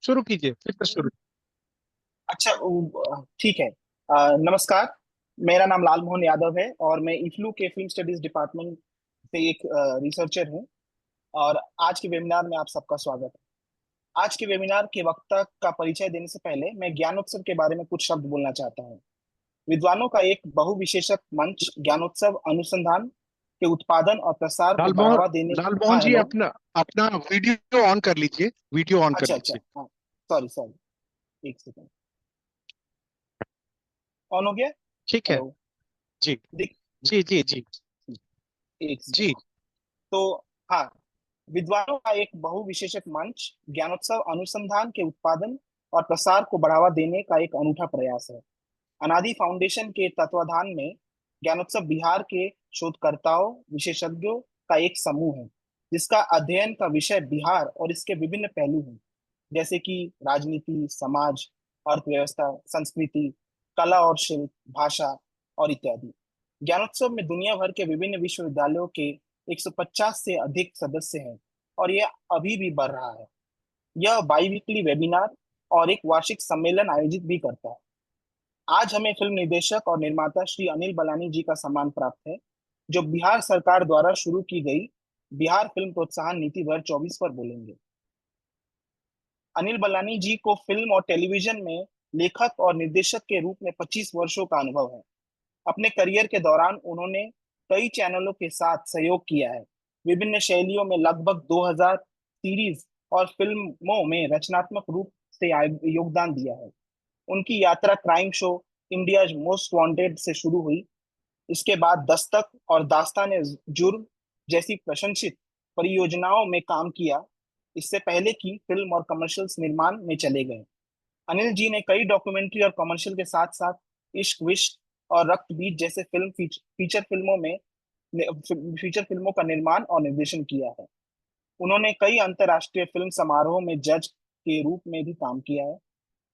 शुरू कीजिए, फिर से शुरू। अच्छा ठीक है। नमस्कार। मेरा नाम लाल मोहन यादव है और मैं इफ्लू के फिल्म स्टडीज डिपार्टमेंट से एक रिसर्चर हूँ। और आज के वेबिनार में आप सबका स्वागत है। आज के वेबिनार के वक्ता का परिचय देने से पहले मैं ज्ञानोत्सव के बारे में कुछ शब्द बोलना चाहता हूँ। विद्वानों का एक बहुविशेषक मंच ज्ञानोत्सव अनुसंधान के उत्पादन और प्रसार को लालमोहन बढ़ावा देने। लालमोहन हाँ, जी, हेलो। अपना अपना वीडियो ऑन कर लीजिए, वीडियो ऑन कर अच्छा अच्छा, लीजिए। हाँ। सॉरी सॉरी, एक सेकंड। ऑन हो गया। ठीक है। हेलो। जी दिख। जी जी जी। एक सेकंड। जी। तो हाँ, विद्वानों का एक बहुविशेषक मंच ज्ञानोत्सव अनुसंधान के उत्पादन और प्रसार को बढ़ावा देने का एक अनूठा प्रयास है। अनादि फाउंडेशन के तत्वाधान में ज्ञानोत्सव बिहार के शोधकर्ताओं विशेषज्ञों का एक समूह है, जिसका अध्ययन का विषय बिहार और इसके विभिन्न पहलू हैं, जैसे कि राजनीति, समाज, अर्थव्यवस्था, संस्कृति, कला और शिल्प, भाषा और इत्यादि। ज्ञानोत्सव में दुनिया भर के विभिन्न विश्वविद्यालयों के 150 से अधिक सदस्य हैं और यह अभी भी बढ़ रहा है। यह बाईवीकली वेबिनार और एक वार्षिक सम्मेलन आयोजित भी करता है। आज हमें फिल्म निर्देशक और निर्माता श्री अनिल बलानी जी का सम्मान प्राप्त है, जो बिहार सरकार द्वारा शुरू की गई बिहार फिल्म प्रोत्साहन नीति 2024 पर बोलेंगे। अनिल बलानी जी को फिल्म और टेलीविजन में लेखक और निर्देशक के रूप में 25 वर्षों का अनुभव है। अपने करियर के दौरान उन्होंने कई चैनलों के साथ सहयोग किया है, विभिन्न शैलियों में लगभग 2000 सीरीज और फिल्मों में रचनात्मक रूप से योगदान दिया है। उनकी यात्रा crime show India's most wanted से शुरू हुई। इसके बाद दस्तक और दास्तान जुर्म जैसी प्रशंसित परियोजनाओं में काम किया। इससे पहले कि फिल्म और कमर्शियल्स निर्माण में चले गए, अनिल जी ने कई डॉक्यूमेंट्री और कमर्शियल के साथ साथ इश्क विश्क और रक्त बीज जैसे फीचर फिल्मों का निर्माण और निर्देशन किया है। उन्होंने कई अंतर्राष्ट्रीय फिल्म समारोह में जज के रूप में भी काम किया है।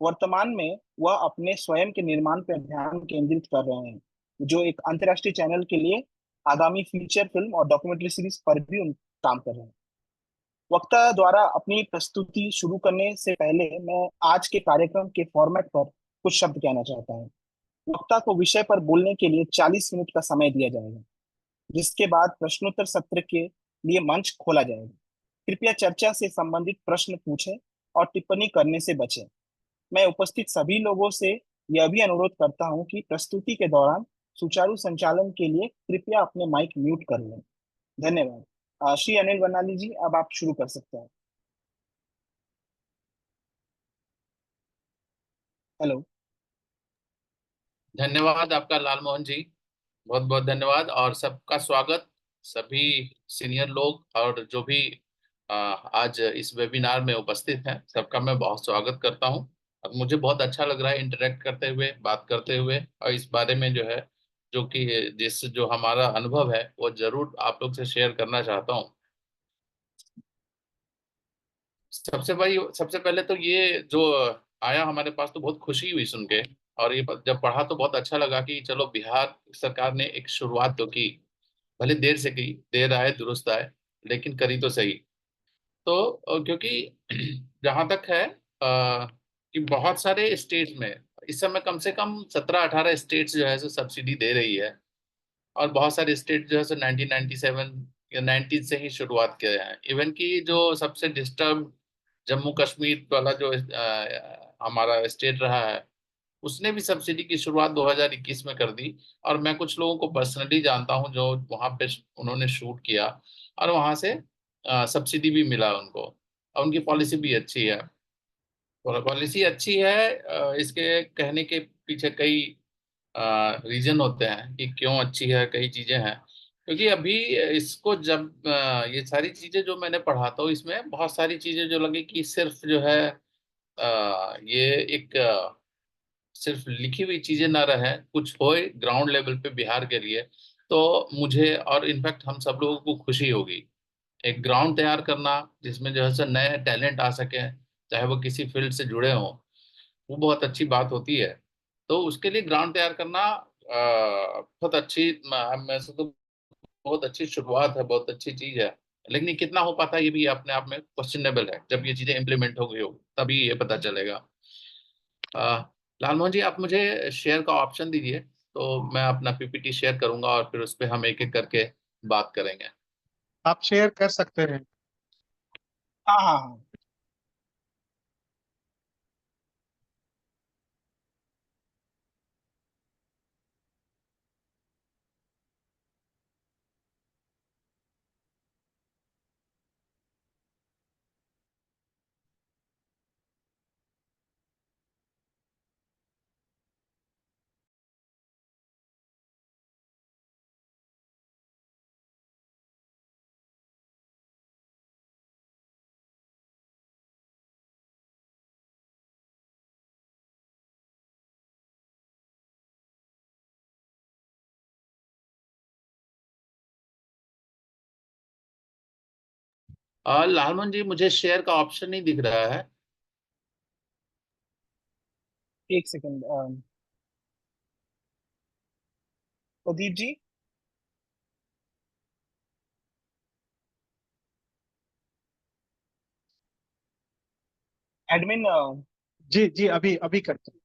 वर्तमान में वह अपने स्वयं के निर्माण पर ध्यान केंद्रित कर रहे हैं, जो एक अंतर्राष्ट्रीय चैनल के लिए आगामी फीचर फिल्म और डॉक्यूमेंट्री सीरीज पर भी काम कर रहे हैं। वक्ता द्वारा अपनी प्रस्तुति शुरू करने से पहले मैं आज के कार्यक्रम के फॉर्मेट पर कुछ शब्द कहना चाहता हूँ। वक्ता को विषय पर बोलने के लिए 40 मिनट का समय दिया जाएगा, जिसके बाद प्रश्नोत्तर सत्र के लिए मंच खोला जाएगा। कृपया चर्चा से संबंधित प्रश्न पूछें और टिप्पणी करने से बचें। मैं उपस्थित सभी लोगों से यह भी अनुरोध करता हूं कि प्रस्तुति के दौरान सुचारू संचालन के लिए कृपया अपने माइक म्यूट कर लें। धन्यवाद। श्री अनिल बनाली जी, अब आप शुरू कर सकते हैं। हेलो। धन्यवाद आपका लाल मोहन जी। बहुत बहुत धन्यवाद और सबका स्वागत। सभी सीनियर लोग और जो भी आज इस वेबिनार में उपस्थित हैं, सबका मैं बहुत स्वागत करता हूं। और मुझे बहुत अच्छा लग रहा है इंटरेक्ट करते हुए, बात करते हुए, और इस बारे में जो है, जो कि जो हमारा अनुभव है वो जरूर आप लोग से शेयर करना चाहता हूं। सबसे पहले तो ये जो आया हमारे पास तो बहुत खुशी हुई सुन के। और ये जब पढ़ा तो बहुत अच्छा लगा कि चलो बिहार सरकार ने एक शुरुआत तो की, भले देर से की, देर आए दुरुस्त आए, लेकिन करी तो सही। तो क्योंकि जहां तक है कि बहुत सारे स्टेट्स में इस समय कम से कम 17-18 स्टेट्स जो है सो सब्सिडी दे रही है। और बहुत सारे स्टेट जो है सो 1997 या 90 से ही शुरुआत किए हैं। इवन की जो सबसे डिस्टर्ब जम्मू कश्मीर वाला जो हमारा स्टेट रहा है, उसने भी सब्सिडी की शुरुआत 2021 में कर दी। और मैं कुछ लोगों को पर्सनली जानता हूं जो वहां पे उन्होंने शूट किया और वहां से सब्सिडी भी मिला उनको। और उनकी पॉलिसी भी अच्छी है। पॉलिसी अच्छी है, इसके कहने के पीछे कई रीजन होते हैं कि क्यों अच्छी है, कई चीजें हैं। क्योंकि अभी इसको जब ये सारी चीजें जो मैंने पढ़ा था, इसमें बहुत सारी चीजें जो लगी कि सिर्फ जो है ये एक सिर्फ लिखी हुई चीजें ना रहे, कुछ होए ग्राउंड लेवल पे बिहार के लिए। तो मुझे और इनफैक्ट हम सब लोगों को खुशी होगी एक ग्राउंड तैयार करना, जिसमें जो है सो नए टैलेंट आ सके, चाहे वो किसी फील्ड से जुड़े हों। वो बहुत अच्छी बात होती है। तो उसके लिए ग्राउंड तैयार करना बहुत अच्छी, मैं से तो बहुत अच्छी शुरुआत है, बहुत अच्छी चीज है। लेकिन ये कितना हो पाता है ये भी अपने आप में क्वेश्चनेबल है। जब ये चीजें इम्प्लीमेंट हो गई हो तभी ये पता चलेगा। लालमोहन जी, आप मुझे शेयर का ऑप्शन दीजिए, तो मैं अपना पीपीटी शेयर करूंगा और फिर उस पर हम एक एक करके बात करेंगे। आप शेयर कर सकते हैं। हाँ हाँ हाँ। लालमोहन जी, मुझे शेयर का ऑप्शन नहीं दिख रहा है। एक सेकंड। प्रदीप जी। एडमिन। जी जी, अभी अभी करते हैं।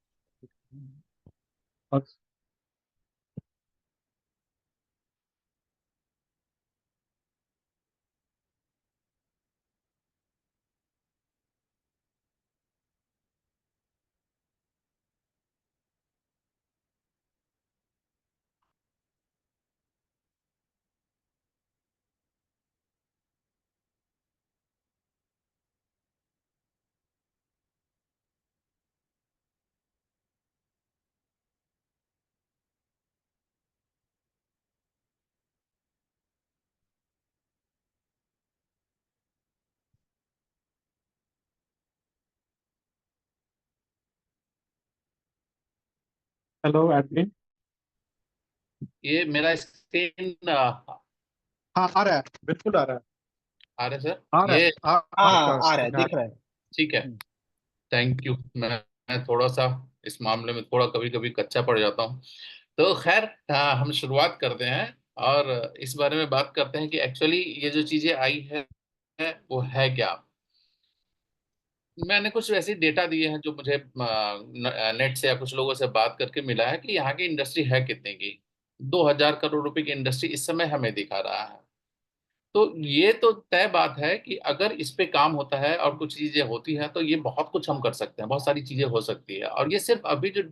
Hello admin. ये मेरा स्क्रीन हाँ, आ रहा है, बिल्कुल आ रहा है। आ रहा है सर? आ रहा है। ये आ, हाँ आपका हाँ, आ रहा है, स्क्रीन आ दिख रहा रहा है। ठीक है। हम्म। Thank you. मैं थोड़ा सा इस मामले में थोड़ा कभी कभी कच्चा पड़ जाता हूँ। तो खैर, हम शुरुआत करते हैं और इस बारे में बात करते हैं कि एक्चुअली ये जो चीजें आई है वो है क्या। मैंने कुछ ऐसे डेटा दिए हैं जो मुझे नेट से या कुछ लोगों से बात करके मिला है कि यहाँ की इंडस्ट्री है कितने की। 2000 करोड़ रुपए की इंडस्ट्री इस समय हमें दिखा रहा है। तो ये तो तय बात है कि अगर इस पे काम होता है और कुछ चीजें होती हैं तो ये बहुत कुछ हम कर सकते हैं, बहुत सारी चीजें हो सकती है। और ये सिर्फ अभी जो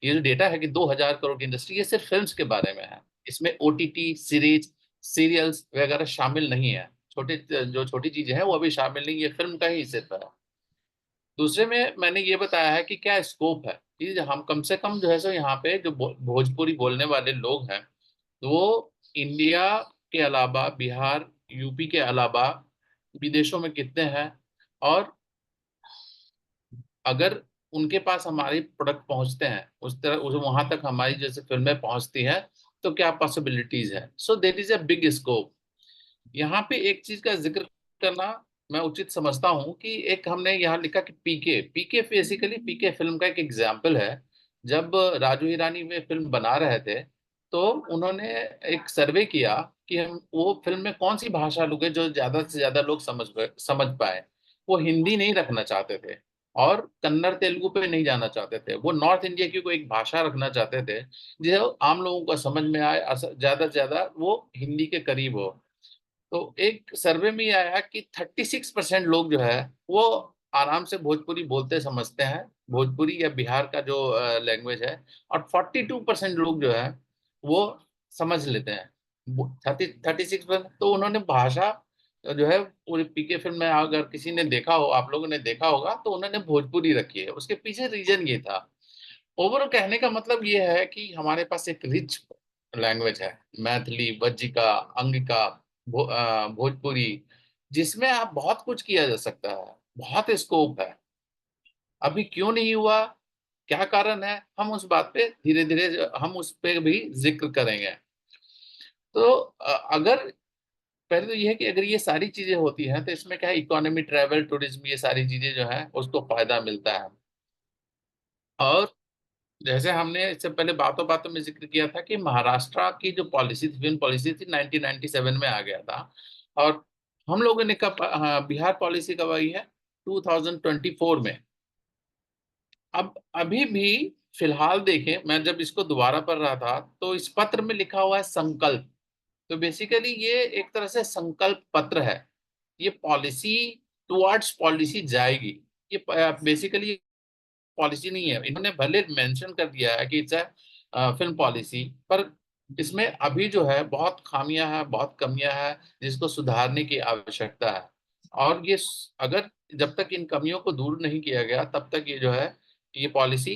ये जो डेटा है कि 2000 करोड़ की इंडस्ट्री, ये सिर्फ फिल्म्स के बारे में है। इसमें ओटीटी सीरीज, सीरियल्स वगैरह शामिल नहीं है। छोटे जो छोटी चीजें हैं वो अभी शामिल नहीं, ये फिल्म का ही सिर्फ है। दूसरे में मैंने ये बताया है कि क्या स्कोप है कि हम कम से कम जो है सो यहाँ पे जो भोजपुरी बोलने वाले लोग हैं, तो वो इंडिया के अलावा बिहार, यूपी के अलावा विदेशों में कितने हैं। और अगर उनके पास हमारी प्रोडक्ट पहुंचते हैं उस तरह उस वहां तक हमारी जैसे फिल्में पहुंचती हैं, तो क्या पॉसिबिलिटीज है। So that is a big scope. यहाँ पे एक चीज का जिक्र करना मैं उचित समझता हूँ कि एक हमने यहाँ लिखा कि पीके पीके बेसिकली पीके फिल्म का एक एग्जाम्पल है। जब राजू हिरानी वे फिल्म बना रहे थे, तो उन्होंने एक सर्वे किया कि हम वो फिल्म में कौन सी भाषा लोगे जो ज्यादा से ज्यादा लोग समझ पाए। वो हिंदी नहीं रखना चाहते थे और कन्नड़ तेलुगु पे नहीं जाना चाहते थे। वो नॉर्थ इंडिया की कोई एक भाषा रखना चाहते थे जो आम लोगों को समझ में आए, ज्यादा से ज्यादा वो हिंदी के करीब हो। तो एक सर्वे में ये आया कि 36% लोग जो है वो आराम से भोजपुरी बोलते समझते हैं, भोजपुरी या बिहार का जो लैंग्वेज है। और 42% लोग जो है वो समझ लेते हैं। 36%। तो उन्होंने भाषा जो है पूरी पीके फिल्म में, अगर किसी ने देखा हो, आप लोगों ने देखा होगा, तो उन्होंने भोजपुरी रखी है। उसके पीछे रीजन ये था। ओवरऑल कहने का मतलब ये है कि हमारे पास एक रिच लैंग्वेज है, मैथिली, वज्जिका, अंगिका, भोजपुरी, जिसमें आप बहुत कुछ किया जा सकता है, बहुत स्कोप है। अभी क्यों नहीं हुआ, क्या कारण है, हम उस बात पे धीरे धीरे हम उस पे भी जिक्र करेंगे। तो अगर पहले तो ये है कि अगर ये सारी चीजें होती हैं तो इसमें क्या है, इकोनॉमी, ट्रैवल, टूरिज्म, ये सारी चीजें जो है उसको फायदा मिलता है। और जैसे हमने इससे पहले बातों बातों में जिक्र किया था कि महाराष्ट्र की जो पॉलिसी थी, फिल्म पॉलिसी थी, 1997 में आ गया था। और हम लोगों ने कब, हाँ, बिहार पॉलिसी कब आई है? 2024 में। अब अभी भी फिलहाल देखें, मैं जब इसको दोबारा पढ़ रहा था तो इस पत्र में लिखा हुआ है संकल्प। तो बेसिकली ये एक तरह से संकल्प पत्र है। ये पॉलिसी टुवर्ड्स पॉलिसी जाएगी। ये बेसिकली पॉलिसी नहीं है। इन्होंने भले मेंशन कर दिया है कि इट्स फिल्म पॉलिसी, पर इसमें अभी जो है बहुत खामियां हैं, बहुत कमियां हैं, जिसको सुधारने की आवश्यकता है। और अगर जब तक इन कमियों को दूर नहीं किया गया तब तक ये जो है, ये पॉलिसी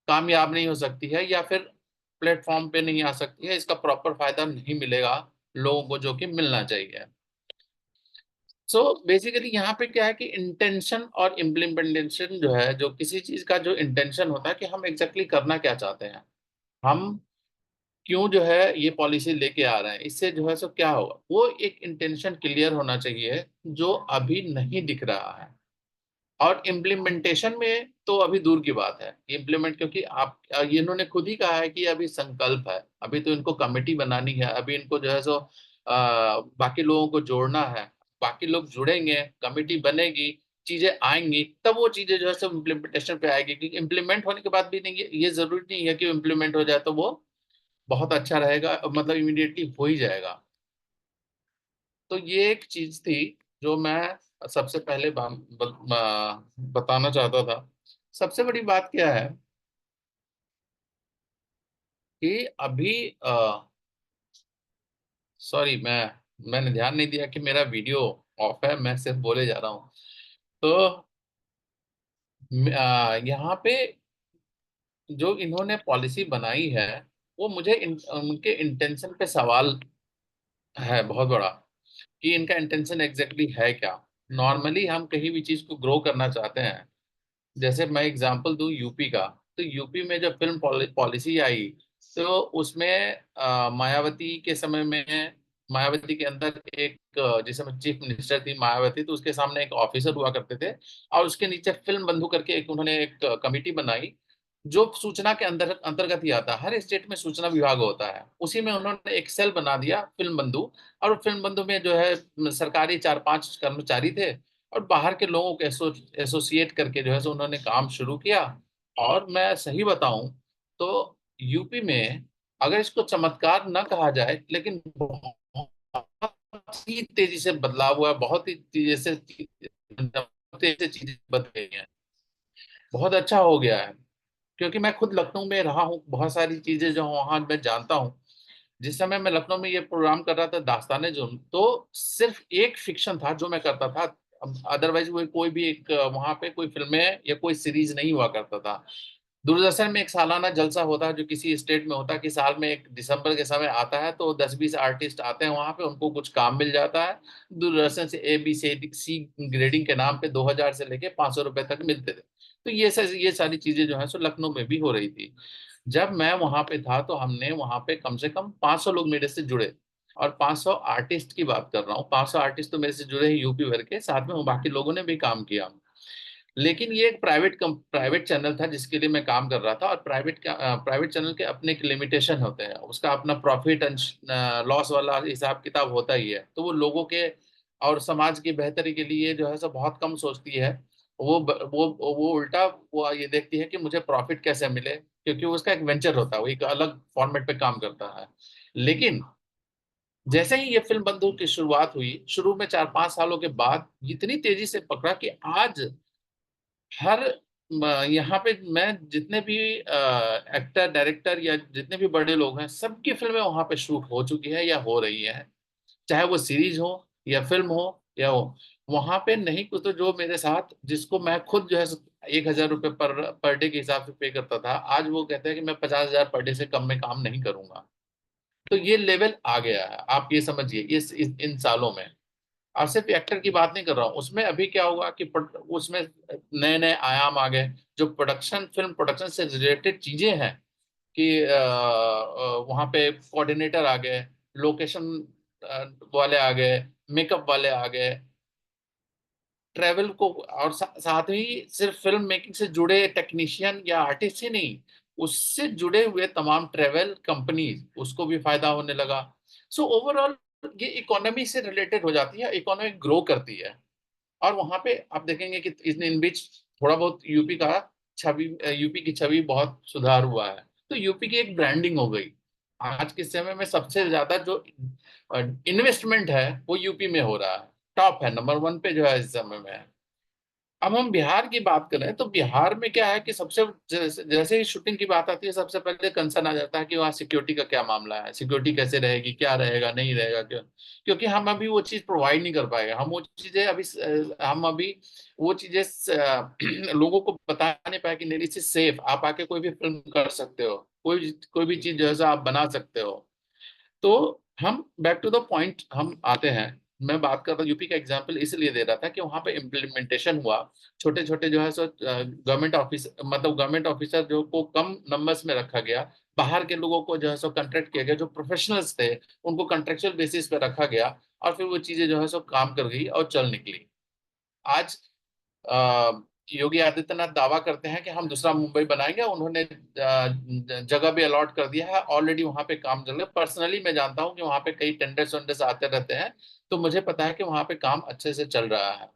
कामयाब नहीं हो सकती है, या फिर प्लेटफॉर्म पे नहीं आ सकती है। इसका प्रॉपर फायदा नहीं मिलेगा लोगों को, जो कि मिलना चाहिए। सो बेसिकली यहाँ पे क्या है कि इंटेंशन और इम्प्लीमेंटेशन जो है, जो किसी चीज का जो इंटेंशन होता है कि हम एग्जैक्टली करना क्या चाहते हैं, हम क्यों जो है ये पॉलिसी लेके आ रहे हैं, इससे जो है सो क्या होगा, वो एक इंटेंशन क्लियर होना चाहिए, जो अभी नहीं दिख रहा है। और इम्प्लीमेंटेशन में तो अभी दूर की बात है इम्प्लीमेंट, क्योंकि आप, ये इन्होंने खुद ही कहा है कि अभी संकल्प है, अभी तो इनको कमेटी बनानी है, अभी इनको जो है सो बाकी लोगों को जोड़ना है। बाकी लोग जुड़ेंगे, कमेटी बनेगी, चीजें आएंगी, तब वो चीजें जो है सो इम्प्लीमेंटेशन पे आएगी। क्योंकि इम्प्लीमेंट होने के बाद भी नहीं, ये जरूरी नहीं है कि इम्प्लीमेंट हो जाए तो वो बहुत अच्छा रहेगा, मतलब इमीडिएटली हो ही जाएगा। तो ये एक चीज थी जो मैं सबसे पहले बताना चाहता था। सबसे बड़ी बात क्या है कि अभी, सॉरी, मैंने ध्यान नहीं दिया कि मेरा वीडियो ऑफ है, मैं सिर्फ बोले जा रहा हूँ। तो यहाँ पे जो इन्होंने पॉलिसी बनाई है, वो मुझे उनके इंटेंशन पे सवाल है बहुत बड़ा, कि इनका इंटेंशन एग्जैक्टली है क्या। नॉर्मली हम कहीं भी चीज को ग्रो करना चाहते हैं, जैसे मैं एग्जांपल दूं यूपी का, तो यूपी में जब फिल्म पॉलिसी आई, तो उसमें मायावती के समय में, मायावती के अंदर एक, जिस समय चीफ मिनिस्टर थी मायावती, तो उसके सामने एक ऑफिसर हुआ करते थे, और उसके नीचे फिल्म बंधु करके एक उन्होंने एक कमिटी बनाई, जो सूचना के अंदर अंतर्गत ही आता है। हर स्टेट में सूचना विभाग होता है, उसी में उन्होंने एक सेल बना दिया फिल्म बंधु। और फिल्म बंधु में जो है सरकारी 4-5 कर्मचारी थे, और बाहर के लोगों को एसोसिएट करके जो है सो उन्होंने काम शुरू किया। और मैं सही बताऊं तो यूपी में, अगर इसको चमत्कार न कहा जाए, लेकिन बहुत ही तेजी से बदलाव हुआ है, बहुत ही तेजी से चीजें बदल गई हैं, बहुत अच्छा हो गया है। क्योंकि मैं खुद लखनऊ में रहा हूँ, बहुत सारी चीजें जो वहां मैं जानता हूँ। जिस समय मैं लखनऊ में ये प्रोग्राम कर रहा था दास्ताने जुर्म, तो सिर्फ एक फिक्शन था जो मैं करता था। अदरवाइज वो कोई भी एक, वहां पे कोई फिल्में या कोई सीरीज नहीं हुआ करता था। दूरदर्शन में एक सालाना जलसा होता है, जो किसी स्टेट में होता है कि साल में एक दिसंबर के समय आता है, तो 10-20 आर्टिस्ट आते हैं वहां पे, उनको कुछ काम मिल जाता है। दूरदर्शन से ABC ग्रेडिंग के नाम पे 2000 से लेके 500 रुपए तक मिलते थे। तो ये सारी चीजें जो है सो लखनऊ में भी हो रही थी। जब मैं वहां पे था तो हमने वहां पे कम से कम 500 लोग मेरे से जुड़े। और 500 आर्टिस्ट की बात कर रहा हूँ, 500 आर्टिस्ट तो मेरे से जुड़े हैं यूपी भर के, साथ में बाकी लोगों ने भी काम किया। लेकिन ये एक प्राइवेट चैनल था जिसके लिए मैं काम कर रहा था। और प्राइवेट चैनल के अपने एक लिमिटेशन होते हैं, उसका अपना प्रॉफिट एंड लॉस वाला हिसाब किताब होता ही है। तो वो लोगों के और समाज की बेहतरी के लिए जो है सो बहुत कम सोचती है। वो उल्टा वो ये देखती है कि मुझे प्रॉफिट कैसे मिले, क्योंकि वो उसका एक वेंचर होता है, वो एक अलग फॉर्मेट पे काम करता है। लेकिन जैसे ही ये फिल्म बंधु की शुरुआत हुई, शुरू में 4-5 सालों के बाद इतनी तेजी से पकड़ा कि आज हर यहाँ पे मैं जितने भी एक्टर डायरेक्टर या जितने भी बड़े लोग हैं, सबकी फिल्में वहां पे शूट हो चुकी है या हो रही है। चाहे वो सीरीज हो या फिल्म हो या हो, वहां पे नहीं कुछ तो, जो मेरे साथ, जिसको मैं खुद जो है 1000 रुपये पर डे के हिसाब से पे करता था, आज वो कहते हैं कि मैं 50,000 पर डे से कम में काम नहीं करूंगा। तो ये लेवल आ गया है, आप ये समझिए इन सालों में। और सिर्फ एक्टर की बात नहीं कर रहा हूँ, उसमें अभी क्या हुआ कि उसमें नए नए आयाम आ गए, जो प्रोडक्शन, फिल्म प्रोडक्शन से रिलेटेड चीजें हैं, कि वहाँ पे कोऑर्डिनेटर आ गए, लोकेशन वाले आ गए, मेकअप वाले आ गए, ट्रेवल को, और साथ ही सिर्फ फिल्म मेकिंग से जुड़े टेक्नीशियन या आर्टिस्ट ही नहीं, उससे जुड़े हुए तमाम ट्रेवल कंपनीज, उसको भी फायदा होने लगा। सो ओवरऑल ये इकोनॉमी से रिलेटेड हो जाती है, इकोनॉमी ग्रो करती है। और वहां पे आप देखेंगे कि इन बीच थोड़ा बहुत यूपी का छवि, यूपी की छवि बहुत सुधार हुआ है। तो यूपी की एक ब्रांडिंग हो गई। आज के समय में सबसे ज्यादा जो इन्वेस्टमेंट है वो यूपी में हो रहा है, टॉप है, नंबर वन पे जो है इस समय में है। अब हम बिहार की बात करें तो बिहार में क्या है कि सबसे जैसे ही शूटिंग की बात आती है सबसे पहले कंसर्न आ जाता है कि वहाँ सिक्योरिटी का क्या मामला है, सिक्योरिटी कैसे रहेगी, क्या रहेगा, नहीं रहेगा, क्यों? क्योंकि हम अभी वो चीज प्रोवाइड नहीं कर पाएंगे। हम वो चीजें अभी हम अभी वो चीजें लोगों को बता नहीं पाए कि नहीं, इससे सेफ आप आके कोई भी फिल्म कर सकते हो, कोई भी चीज जो है सो आप बना सकते हो। तो हम बैक टू द पॉइंट हम आते हैं। मैं बात कर रहा हूँ, यूपी का एग्जांपल इसलिए दे रहा था कि वहां पे इम्प्लीमेंटेशन हुआ। छोटे छोटे जो है सो गवर्नमेंट ऑफिस, मतलब गवर्नमेंट ऑफिसर जो को कम नंबर्स में रखा गया, बाहर के लोगों को जो है सो कॉन्ट्रैक्ट किया गया, जो प्रोफेशनल्स थे उनको कॉन्ट्रेक्चुअल बेसिस पे रखा गया, और फिर वो चीजें जो है सो काम कर गई और चल निकली। आज अ, योगी आदित्यनाथ दावा करते हैं कि हम दूसरा मुंबई बनाएंगे। उन्होंने जगह भी अलॉट कर दिया है, ऑलरेडी वहां पे काम चल रहा है। पर्सनली मैं जानता हूं कि वहां पे कई टेंडर्स वेंडर्स आते रहते हैं, तो मुझे पता है कि वहां पे काम अच्छे से चल रहा है।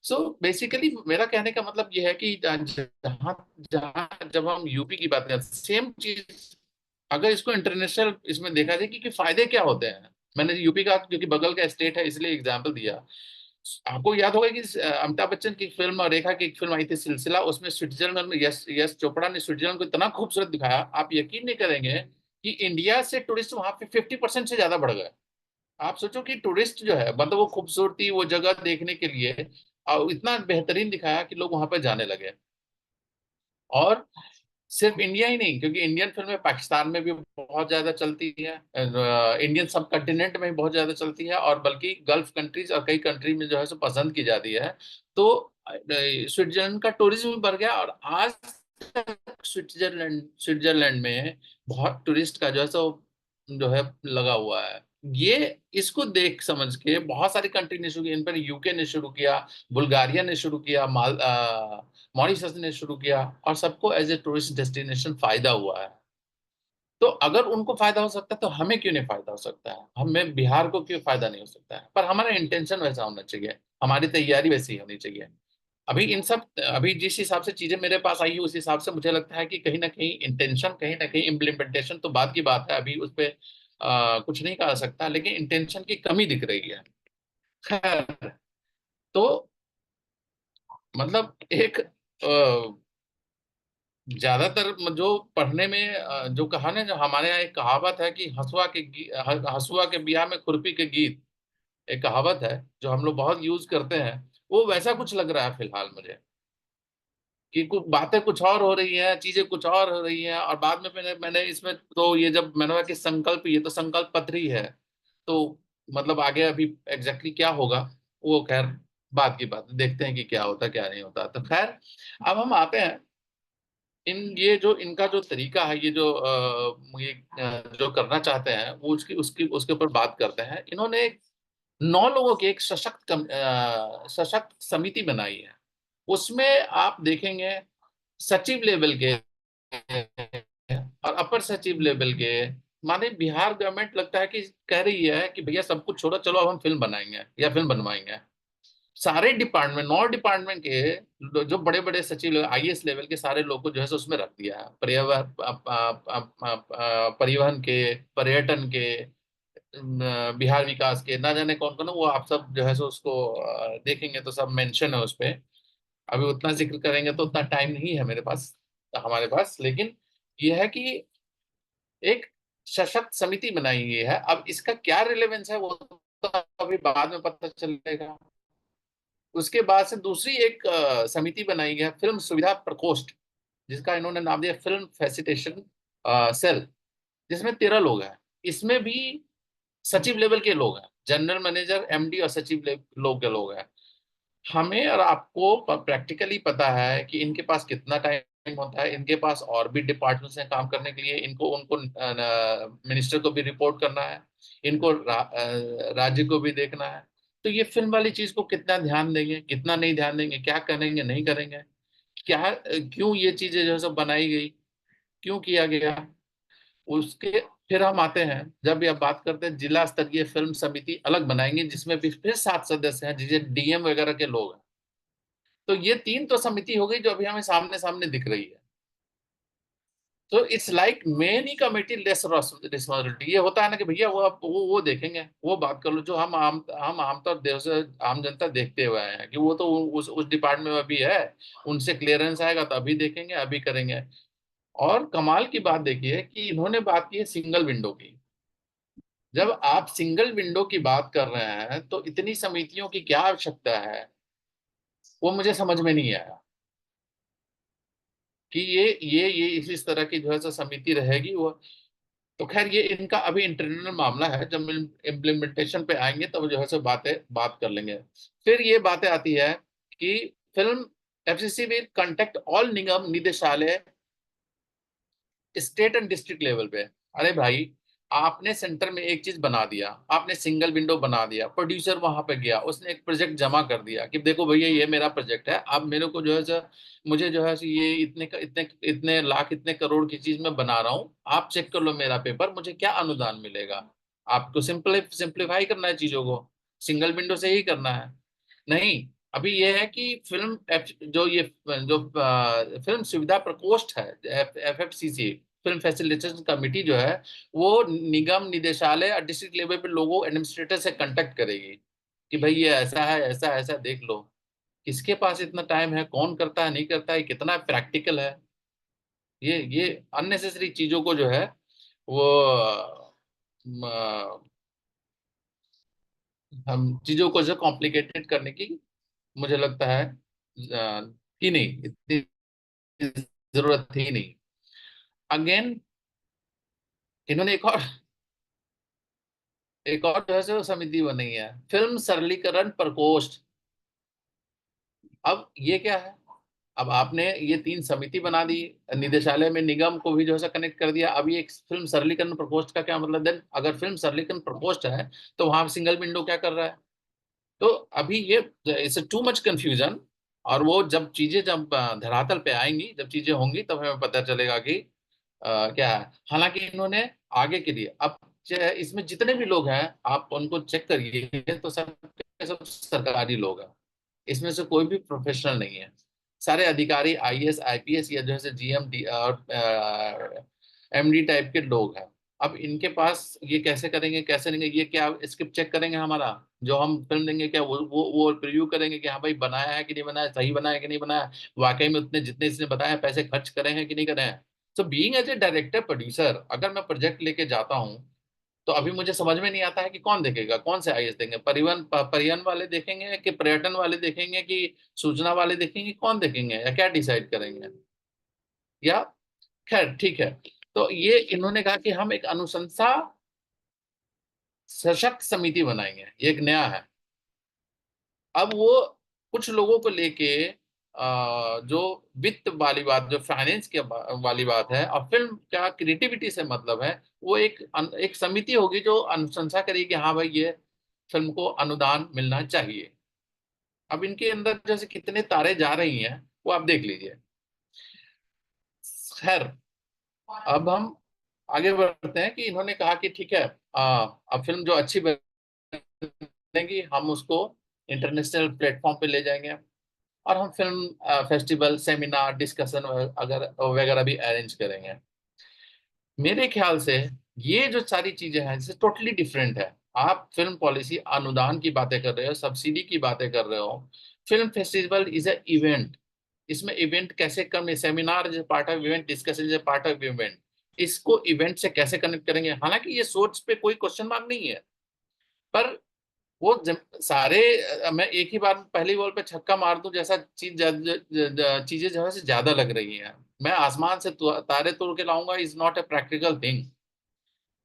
सो बेसिकली मेरा कहने का मतलब ये है कि जहाँ जहाँ जब हम यूपी की बात करें, सेम चीज अगर इसको इंटरनेशनल इसमें देखा जाए कि फायदे क्या होते हैं। मैंने यूपी का क्योंकि बगल का स्टेट है इसलिए एग्जाम्पल दिया। आपको याद होगा कि अमिताभ बच्चन की फिल्म और रेखा की एक फिल्म आई थी सिलसिला, उसमें स्विट्जरलैंड में यश यश चोपड़ा ने स्विट्जरलैंड को इतना खूबसूरत दिखाया, आप यकीन नहीं करेंगे कि इंडिया से टूरिस्ट वहां पे 50% से ज्यादा बढ़ गए। आप सोचो कि टूरिस्ट जो है, मतलब वो खूबसूरती, वो जगह देखने के लिए इतना बेहतरीन दिखाया कि लोग वहां पर जाने लगे। और सिर्फ इंडिया ही नहीं, क्योंकि इंडियन फिल्में पाकिस्तान में भी बहुत ज्यादा चलती है, इंडियन सब कंटिनेंट में भी बहुत ज्यादा चलती है, और बल्कि गल्फ कंट्रीज और कई कंट्री में जो है सो पसंद की जाती है। तो स्विट्जरलैंड का टूरिज्म भी बढ़ गया, और आज तक स्विट्जरलैंड में बहुत टूरिस्ट का जो है लगा हुआ है। ये इसको देख समझ के बहुत सारी कंट्री ने शुरू किया, इन पर यूके ने शुरू किया, बुल्गारिया ने शुरू किया, मॉरिशस ने शुरू किया, और सबको एज ए टूरिस्ट डेस्टिनेशन फायदा हुआ है। तो अगर उनको फायदा हो सकता है तो हमें क्यों नहीं फायदा हो सकता है, हमें बिहार को क्यों फायदा नहीं हो सकता है? पर हमारा इंटेंशन वैसा होना चाहिए, हमारी तैयारी वैसी होनी चाहिए। अभी जिस हिसाब से चीजें मेरे पास आई है उस हिसाब से मुझे लगता है कि कहीं ना कहीं इंटेंशन, कहीं ना कहीं इम्प्लीमेंटेशन तो बात की बात है, अभी उस पर कुछ नहीं कहा सकता, लेकिन इंटेंशन की कमी दिख रही है। खैर, तो मतलब एक ज्यादातर जो पढ़ने में जो कहा ना, जो हमारे यहाँ एक कहावत है कि हसुआ के बियाह में खुरपी के गीत, एक कहावत है जो हम लोग बहुत यूज करते हैं, वो वैसा कुछ लग रहा है फिलहाल मुझे, कि कुछ बातें कुछ और हो रही हैं, चीजें कुछ और हो रही हैं, और बाद में मैंने मैंने इसमें तो ये जब मैंने कहा कि संकल्प, ये तो संकल्प पत्र ही है। तो मतलब आगे अभी एग्जैक्टली क्या होगा, वो खैर बात की बात है। देखते हैं कि क्या होता क्या नहीं होता। तो खैर, अब हम आते हैं ये जो इनका जो तरीका है, ये जो जो करना चाहते हैं वो उसकी उसकी उसके ऊपर बात करते हैं। इन्होंने 9 लोगों की एक सशक्त समिति बनाई है। उसमें आप देखेंगे सचिव लेवल के और अपर सचिव लेवल के, माने बिहार गवर्नमेंट लगता है कि कह रही है कि भैया सब कुछ छोड़ो, चलो अब हम फिल्म बनाएंगे या फिल्म बनवाएंगे। सारे डिपार्टमेंट, 9 डिपार्टमेंट के जो बड़े बड़े सचिव आईएएस लेवल के सारे लोग को जो है सो उसमें रख दिया है। परिवहन के, पर्यटन के, बिहार विकास के, ना जाने कौन कौन है, वो आप सब जो है सो उसको देखेंगे तो सब मेंशन है उस पे। अभी उतना जिक्र करेंगे तो उतना टाइम नहीं है मेरे पास, हमारे पास, लेकिन यह है कि एक सशक्त समिति बनाई गई है। अब इसका क्या रिलेवेंस है वो तो अभी बाद में पता चलेगा। उसके बाद से दूसरी एक समिति बनाई गई है, फिल्म सुविधा प्रकोष्ठ, जिसका इन्होंने नाम दिया फिल्म फैसिलिटेशन सेल, जिसमें 13 लोग हैं। इसमें भी सचिव लेवल के लोग हैं, जनरल मैनेजर, एमडी और सचिव लोग के लोग हैं। हमें और आपको प्रैक्टिकली पता है कि इनके पास कितना टाइम होता है, इनके पास और भी डिपार्टमेंट्स हैं काम करने के लिए, इनको उनको मिनिस्टर को भी रिपोर्ट करना है, इनको राज्य को भी देखना है। तो ये फिल्म वाली चीज को कितना ध्यान देंगे, कितना नहीं ध्यान देंगे, क्या करेंगे नहीं करेंगे, क्या क्यों ये चीजें जो है सब बनाई गई, क्यों किया गया, उसके फिर हम आते हैं, जब ये बात करते हैं जिला स्तरीय फिल्म समिति अलग बनाएंगे, जिसमें भी फिर 7 सदस्य हैं, जिसे डीएम वगैरह के लोग हैं। तो ये 3 तो समिति हो गई जो अभी हमें सामने सामने दिख रही है। तो it's like many committee less responsibility. ये होता है ना कि भैया वो देखेंगे, वो बात कर लो, जो हम आमतौर देव से आम जनता देखते हुए आए हैं कि वो तो उस डिपार्टमेंट में अभी है, उनसे क्लियरेंस आएगा तो अभी देखेंगे, अभी करेंगे। और कमाल की बात देखिए कि इन्होंने बात की है सिंगल विंडो की। जब आप सिंगल विंडो की बात कर रहे हैं तो इतनी समितियों की क्या आवश्यकता है, वो मुझे समझ में नहीं आया कि ये इस तरह की जो है सो समिति रहेगी वो। तो खैर ये इनका अभी इंटरनल मामला है, जब इम्प्लीमेंटेशन पे आएंगे तब जो है सो बात कर लेंगे। फिर ये बातें आती है कि film FCC will contact all निगम निदेशालय स्टेट एंड डिस्ट्रिक्ट लेवल पे। अरे भाई, आपने सेंटर में एक चीज बना दिया, आपने सिंगल विंडो बना दिया, प्रोड्यूसर वहां पे गया, उसने एक प्रोजेक्ट जमा कर दिया कि देखो भैया ये मेरा प्रोजेक्ट है, आप मेरे को जो है सर, मुझे जो है ये इतने इतने लाख इतने करोड़ की चीज मैं बना रहा हूँ, आप चेक कर लो मेरा पेपर, मुझे क्या अनुदान मिलेगा। आपको सिंप्लीफाई करना है चीजों को, सिंगल विंडो से ही करना है। नहीं, अभी ये है कि जो फिल्म सुविधा प्रकोष्ठ है, एफएफसीसी, फिल्म फैसिलिटेशन कमेटी जो है, वो निगम निदेशालय और डिस्ट्रिक्ट लेवल पे लोगों एडमिनिस्ट्रेटर से कांटेक्ट करेगी कि भाई ये ऐसा है, ऐसा ऐसा देख लो। किसके पास इतना टाइम है, कौन करता है नहीं करता है, कितना प्रैक्टिकल है। ये अननेसेसरी चीजों को जो है वो हम चीजों को जो कॉम्प्लिकेटेड करने की मुझे लगता है कि नहीं, इतनी जरूरत थी नहीं। अगेन इन्होंने एक और जो है सो समिति बनाई है, फिल्म सरलीकरण प्रकोष्ठ। अब ये क्या है? अब आपने ये 3 समिति बना दी, निदेशालय में निगम को भी जो है कनेक्ट कर दिया, अब ये एक फिल्म सरलीकरण प्रकोष्ठ का क्या मतलब? देन अगर फिल्म सरलीकरण प्रकोष्ठ है तो वहां सिंगल विंडो क्या कर रहा है? तो अभी ये इट्स टू मच कंफ्यूजन। और वो जब धरातल पे आएंगी, जब चीजें होंगी, तब हमें पता चलेगा कि क्या है। हालांकि इन्होंने आगे के लिए अब इसमें जितने भी लोग हैं आप उनको चेक करिए तो सब के सब सरकारी लोग हैं, इसमें से कोई भी प्रोफेशनल नहीं है। सारे अधिकारी आईएएस आईपीएस या जो है जीएम और एमडी टाइप के लोग हैं। अब इनके पास ये कैसे करेंगे, कैसे देंगे? ये क्या स्क्रिप्ट चेक करेंगे हमारा, जो हम फिल्म देंगे क्या वो रिव्यू करेंगे कि हाँ भाई बनाया है कि नहीं बनाया, सही बनाया कि नहीं बनाया, वाकई में उतने जितने इसने बताया पैसे खर्च करे हैं कि नहीं करे हैं। So being as a director producer, अगर मैं प्रोजेक्ट लेके जाता हूँ तो अभी मुझे समझ में नहीं आता है कि कौन देखेगा, कौन से आईएएस देंगे, परिवहन वाले देखेंगे कि पर्यटन वाले देखेंगे कि सूचना वाले देखेंगे, कौन देखेंगे या क्या डिसाइड करेंगे? या खैर ठीक है। तो ये इन्होंने कहा कि हम एक अनुशंसा सशक्त समिति बनाएंगे, ये एक नया है। अब वो कुछ लोगों को लेके जो वित्त वाली बात, जो फाइनेंस के वाली बात है, और फिल्म क्या क्रिएटिविटी से मतलब है, वो एक समिति होगी जो अनुशंसा करेगी कि हाँ भाई ये फिल्म को अनुदान मिलना चाहिए। अब इनके अंदर जैसे कितने तारे जा रही हैं वो आप देख लीजिए। खैर, अब हम आगे बढ़ते हैं कि इन्होंने कहा कि ठीक है, अब फिल्म जो अच्छी बनेगी हम उसको इंटरनेशनल प्लेटफॉर्म पे ले जाएंगे, और हम फिल्म फेस्टिवल सेमिनार डिस्कशन अगर वगैरह भी अरेंज करेंगे। मेरे ख्याल से ये जो सारी चीजें हैं जैसे टोटली डिफरेंट है। आप फिल्म पॉलिसी अनुदान की बातें कर रहे हो, सब्सिडी की बातें कर रहे हो। Film festival is a event, इसमें इवेंट कैसे कम, seminar is part of event, discussion is part of event, इसको इवेंट से कैसे कनेक्ट करेंगे? हालांकि ये सोच पे कोई क्वेश्चन मार्क नहीं है, पर वो मैं एक ही बार पहली बॉल पे छक्का मार दूं जैसा चीजें जो है ज्यादा लग रही हैं। मैं आसमान से तारे तोड़ के लाऊंगा is not a practical thing.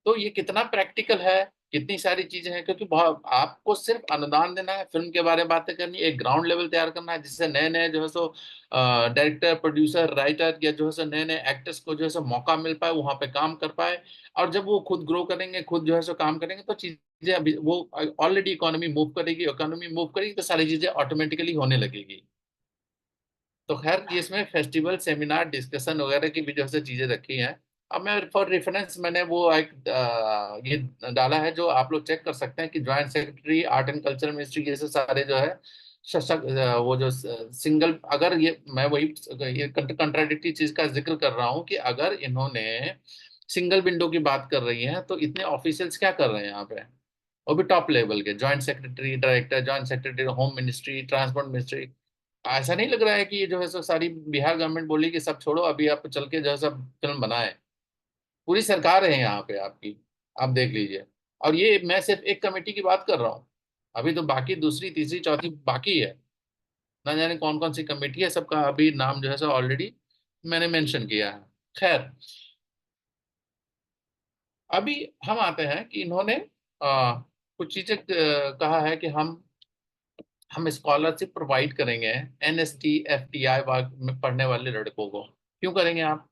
तो ये कितना प्रैक्टिकल है, कितनी सारी चीजें हैं, क्योंकि आपको सिर्फ अनुदान देना है, फिल्म के बारे में बातें करनी है, एक ग्राउंड लेवल तैयार करना है, जिससे नए नए जो है सो डायरेक्टर प्रोड्यूसर राइटर या जो है सो नए नए एक्टर्स को जो है सो मौका मिल पाए, वहां पे काम कर पाए। और जब वो खुद ग्रो करेंगे, खुद जो है सो काम करेंगे, तो चीजें अभी वो ऑलरेडी इकोनॉमी मूव करेगी तो सारी चीजें ऑटोमेटिकली होने लगेगी। तो खैर ये इसमें फेस्टिवल सेमिनार डिस्कशन वगैरह की भी जो है चीजें रखी हैं। अब मैं फॉर रेफरेंस मैंने वो एक ये डाला है, जो आप लोग चेक कर सकते हैं कि joint secretary art and culture ministry, जैसे सारे जो है वो जो सिंगल, अगर ये मैं वही ये कंट्राडिक्टरी चीज का जिक्र कर रहा हूँ कि अगर इन्होंने सिंगल विंडो की बात कर रही हैं तो इतने ऑफिशियल्स क्या कर रहे हैं यहाँ पे, वो भी टॉप लेवल के, joint secretary, director, joint secretary home ministry, transport ministry. ऐसा नहीं लग रहा है कि ये जो है सो सारी बिहार गवर्नमेंट बोली कि सब छोड़ो, अभी आप चल के जो है सब फिल्म बनाए। पूरी सरकार है यहाँ पे आपकी, आप देख लीजिए। और ये मैं सिर्फ एक कमेटी की बात कर रहा हूँ, अभी तो बाकी दूसरी तीसरी चौथी बाकी है, ना जाने कौन कौन सी कमेटी है, सबका अभी नाम जो है सो ऑलरेडी मैंने मेंशन किया है। खैर, अभी हम आते हैं कि इन्होंने कुछ चीजें कहा है कि हम स्कॉलरशिप प्रोवाइड करेंगे एनएसडी एफटीआई में पढ़ने वाले लड़कों को। क्यों करेंगे आप?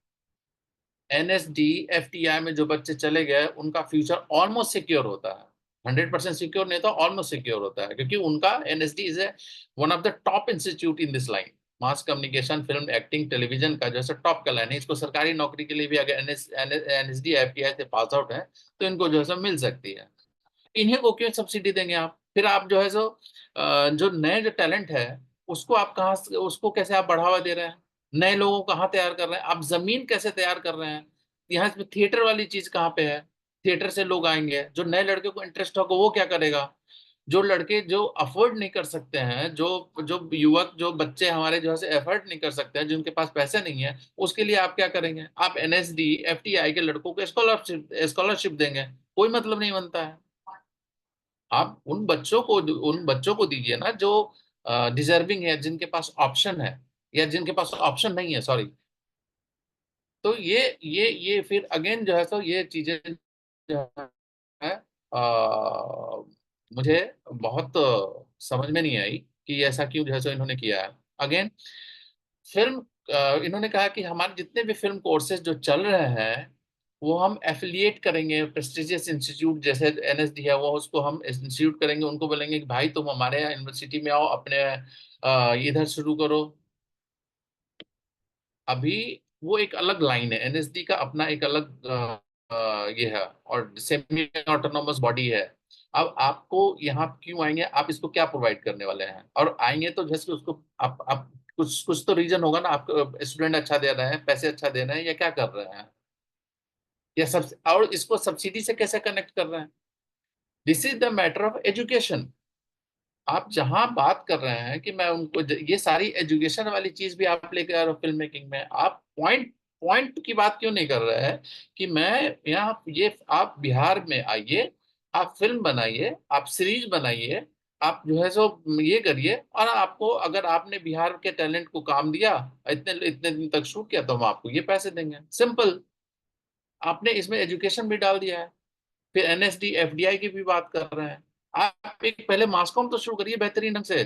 एनएसडी एफटीआई में जो बच्चे चले गए उनका फ्यूचर ऑलमोस्ट सिक्योर होता है, 100% सिक्योर नहीं तो ऑलमोस्ट सिक्योर होता है, क्योंकि उनका NSD is a one of the top institute in this line. Mass communication, film, acting, television का जो है टॉप का लाइन है। इसको सरकारी नौकरी के लिए भी अगर एनएसडी एफटीआई से पास आउट है तो इनको जो है मिल सकती है। इन्हीं को क्यों सब्सिडी देंगे आप? फिर आप जो है जो नए जो टैलेंट है उसको आप कहाँ उसको कैसे आप बढ़ावा दे रहे हैं? नए लोगों को कहाँ तैयार कर रहे हैं आप? जमीन कैसे तैयार कर रहे हैं? यहाँ पे थिएटर वाली चीज कहाँ पे है? थिएटर से लोग आएंगे, जो नए लड़के को इंटरेस्ट होगा वो क्या करेगा? जो लड़के जो अफोर्ड नहीं कर सकते हैं, जो जो युवक जो बच्चे हमारे जो है एफर्ट नहीं कर सकते हैं, जिनके पास पैसे नहीं है, उसके लिए आप क्या करेंगे? आप एनएसडी एफटीआई के लड़कों को स्कॉलरशिप स्कॉलरशिप देंगे? कोई मतलब नहीं बनता है। आप उन बच्चों को दीजिए ना जो डिजर्विंग है, जिनके पास ऑप्शन है, या जिनके पास ऑप्शन नहीं है, सॉरी। तो ये फिर अगेन जो है सो ये चीजें जो है मुझे बहुत समझ में नहीं आई कि ऐसा क्यों जो है सो इन्होंने किया है। अगेन फिल्म इन्होंने कहा कि हमारे जितने भी फिल्म कोर्सेज जो चल रहे हैं वो हम एफिलिएट करेंगे प्रेस्टिजियस इंस्टीट्यूट, जैसे एनएसडी है वो, उसको हम इंस्टीट्यूट करेंगे। उनको बोलेंगे कि भाई तुम हमारे यहाँ यूनिवर्सिटी में आओ, अपने इधर शुरू करो। अभी वो एक अलग लाइन है, एनएसडी का अपना एक अलग ये है, और सेमी ऑटोनोमस बॉडी है। अब आपको यहाँ क्यों आएंगे? आप इसको क्या प्रोवाइड करने वाले हैं? और आएंगे तो जैसे उसको आप कुछ कुछ तो रीजन होगा ना, आपको स्टूडेंट अच्छा दे रहे हैं, पैसे अच्छा दे रहे हैं, या क्या कर रहे हैं, या सब, और इसको सब्सिडी से कैसे कनेक्ट कर रहे हैं? This is the matter of education. आप जहां बात कर रहे हैं कि मैं उनको ये सारी एजुकेशन वाली चीज भी आप लेकर आ रहे हो फिल्म मेकिंग में, आप पॉइंट पॉइंट की बात क्यों नहीं कर रहे हैं कि मैं यहाँ ये, आप बिहार में आइए, आप फिल्म बनाइए, आप सीरीज बनाइए, आप जो है सो ये करिए, और आपको अगर आपने बिहार के टैलेंट को काम दिया, इतने इतने दिन तक शूट किया, तो हम आपको ये पैसे देंगे, सिंपल। आपने इसमें एजुकेशन भी डाल दिया है। फिर एनएसडी एफडीआई की भी बात कर रहे हैं। आप एक पहले मासकॉम तो शुरू करिए बेहतरीन ढंग से।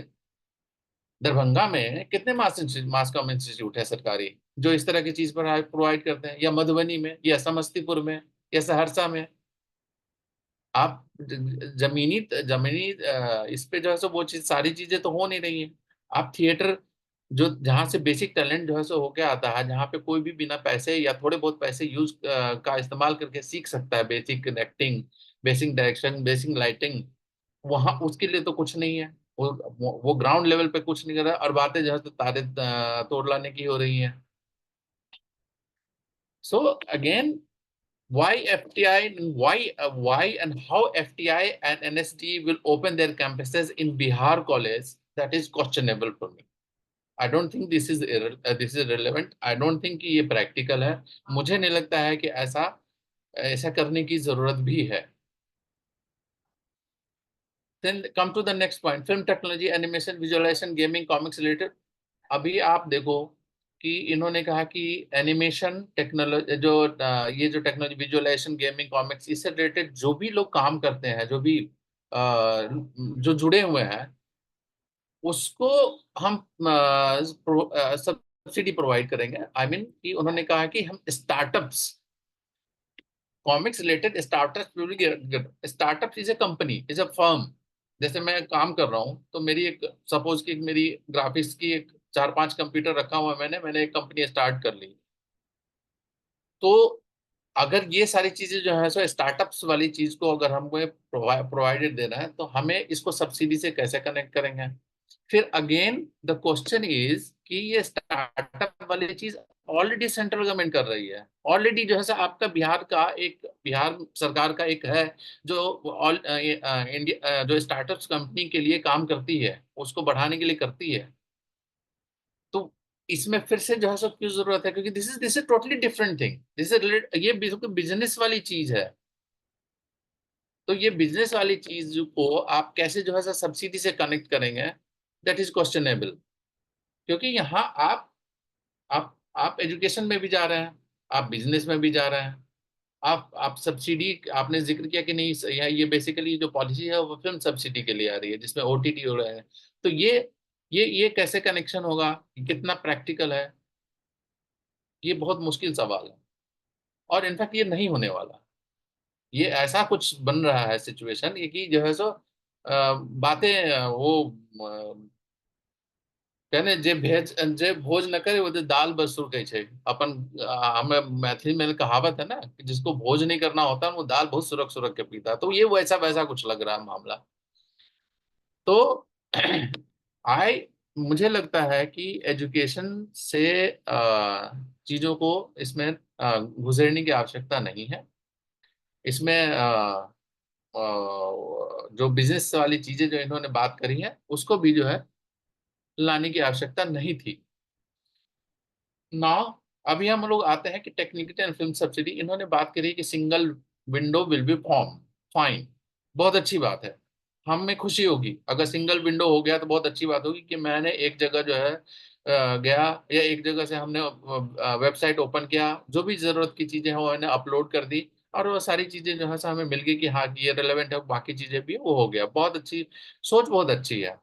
दरभंगा में कितने मासकॉम इंस्टीट्यूट है सरकारी जो इस तरह की चीज पर प्रोवाइड करते हैं, या मधुबनी में, या समस्तीपुर में, या सहरसा में। आप जमीनी जमीनी इस पे जो है सो वो चीज सारी चीजें तो हो नहीं रही हैं। आप थिएटर, जो जहाँ से बेसिक टैलेंट जो है सो होके आता है, जहाँ पे कोई भी बिना पैसे या थोड़े बहुत पैसे यूज का इस्तेमाल करके सीख सकता है, basic acting, basic direction, basic lighting, वहां उसके लिए तो कुछ नहीं है। वो ग्राउंड लेवल पे कुछ नहीं कर रहा है, और बातें जो है तो तारे तोड़ लाने की हो रही हैं। So again, why FTI and why and how FTI and NSD will open their campuses in Bihar college, that is questionable for me. I don't think this is relevant. I don't think कि ये practical है। मुझे नहीं लगता है कि ऐसा ऐसा करने की जरूरत भी है। Then come to the next point, film technology, animation, visualization, gaming, comics related। अभी आप देखो कि इन्होंने कहा कि एनिमेशन टेक्नोलॉजी जो ये जो टेक्नोलॉजी, विजुअलाइजेशन, गेमिंग, कॉमिक्स, इससे रिलेटेड जो भी लोग काम करते हैं, जो भी जो जुड़े हुए हैं, उसको हम सब्सिडी प्रोवाइड करेंगे। आई मीन कि उन्होंने कहा कि हम startups, comics related startups, startup is a company, is a firm. जैसे मैं काम कर रहा हूँ तो मेरी एक, सपोज की मेरी ग्राफिक्स की एक 4-5 कंप्यूटर रखा हुआ है, मैंने एक कंपनी स्टार्ट कर ली। तो अगर ये सारी चीजें जो है सो स्टार्टअप्स वाली चीज को अगर हमको प्रोवाइडेड देना है तो हमें इसको सब्सिडी से कैसे कनेक्ट करेंगे? फिर अगेन द क्वेश्चन इज कि ये स्टार्टअप वाली चीज ऑलरेडी सेंट्रल गवर्नमेंट कर रही है। ऑलरेडी जो है सो आपका बिहार सरकार का एक है जो ऑल इंडिया जो स्टार्टअप्स कंपनी के लिए काम करती है, उसको बढ़ाने के लिए करती है। तो इसमें फिर से जो है सो क्यों जरूरत है? क्योंकि this is totally different thing. ये बिजनेस वाली चीज है। तो ये बिजनेस वाली चीज को आप कैसे जो है सो सब्सिडी से कनेक्ट करेंगे, दैट इज क्वेश्चनेबल। क्योंकि यहाँ आप एजुकेशन में भी जा रहे हैं, आप बिजनेस में भी जा रहे हैं, आप सब्सिडी, आपने जिक्र किया कि नहीं ये बेसिकली जो पॉलिसी है वो फिल्म सब्सिडी के लिए आ रही है जिसमें ओटीटी हो रहा है। तो ये कैसे कनेक्शन होगा, कितना प्रैक्टिकल है? ये बहुत मुश्किल सवाल है और इनफैक्ट ये नहीं होने वाला। ये ऐसा कुछ बन रहा है सिचुएशन ये कि जो है सो बातें वो कहने जे भोज न करे वो दाल बस सुर कहे छे। अपन हमें मैथिली में कहावत है ना कि जिसको भोज नहीं करना होता वो दाल बहुत सुरख सुरख के पीता है। तो ये वैसा वैसा कुछ लग रहा है मामला। तो आई मुझे लगता है कि एजुकेशन से चीजों को इसमें घुसेड़ने की आवश्यकता नहीं है। इसमें जो बिजनेस वाली चीजें जो इन्होंने बात करी है उसको भी जो है लाने की आवश्यकता नहीं थी। नाउ अभी हम लोग आते हैं कि टेक्निकल एंड फिल्म सब्सिडी। इन्होंने बात करी कि single window will be form, fine, बहुत अच्छी बात है। हमें खुशी होगी अगर सिंगल विंडो हो गया तो बहुत अच्छी बात होगी कि मैंने एक जगह जो है गया या एक जगह से हमने वेबसाइट ओपन किया, जो भी जरूरत की चीजें हैं वो मैंने अपलोड कर दी और वो सारी चीजें जो है सो हमें मिल गई कि हाँ कि ये रिलेवेंट है, बाकी चीजें भी वो हो गया। बहुत अच्छी सोच, बहुत अच्छी है।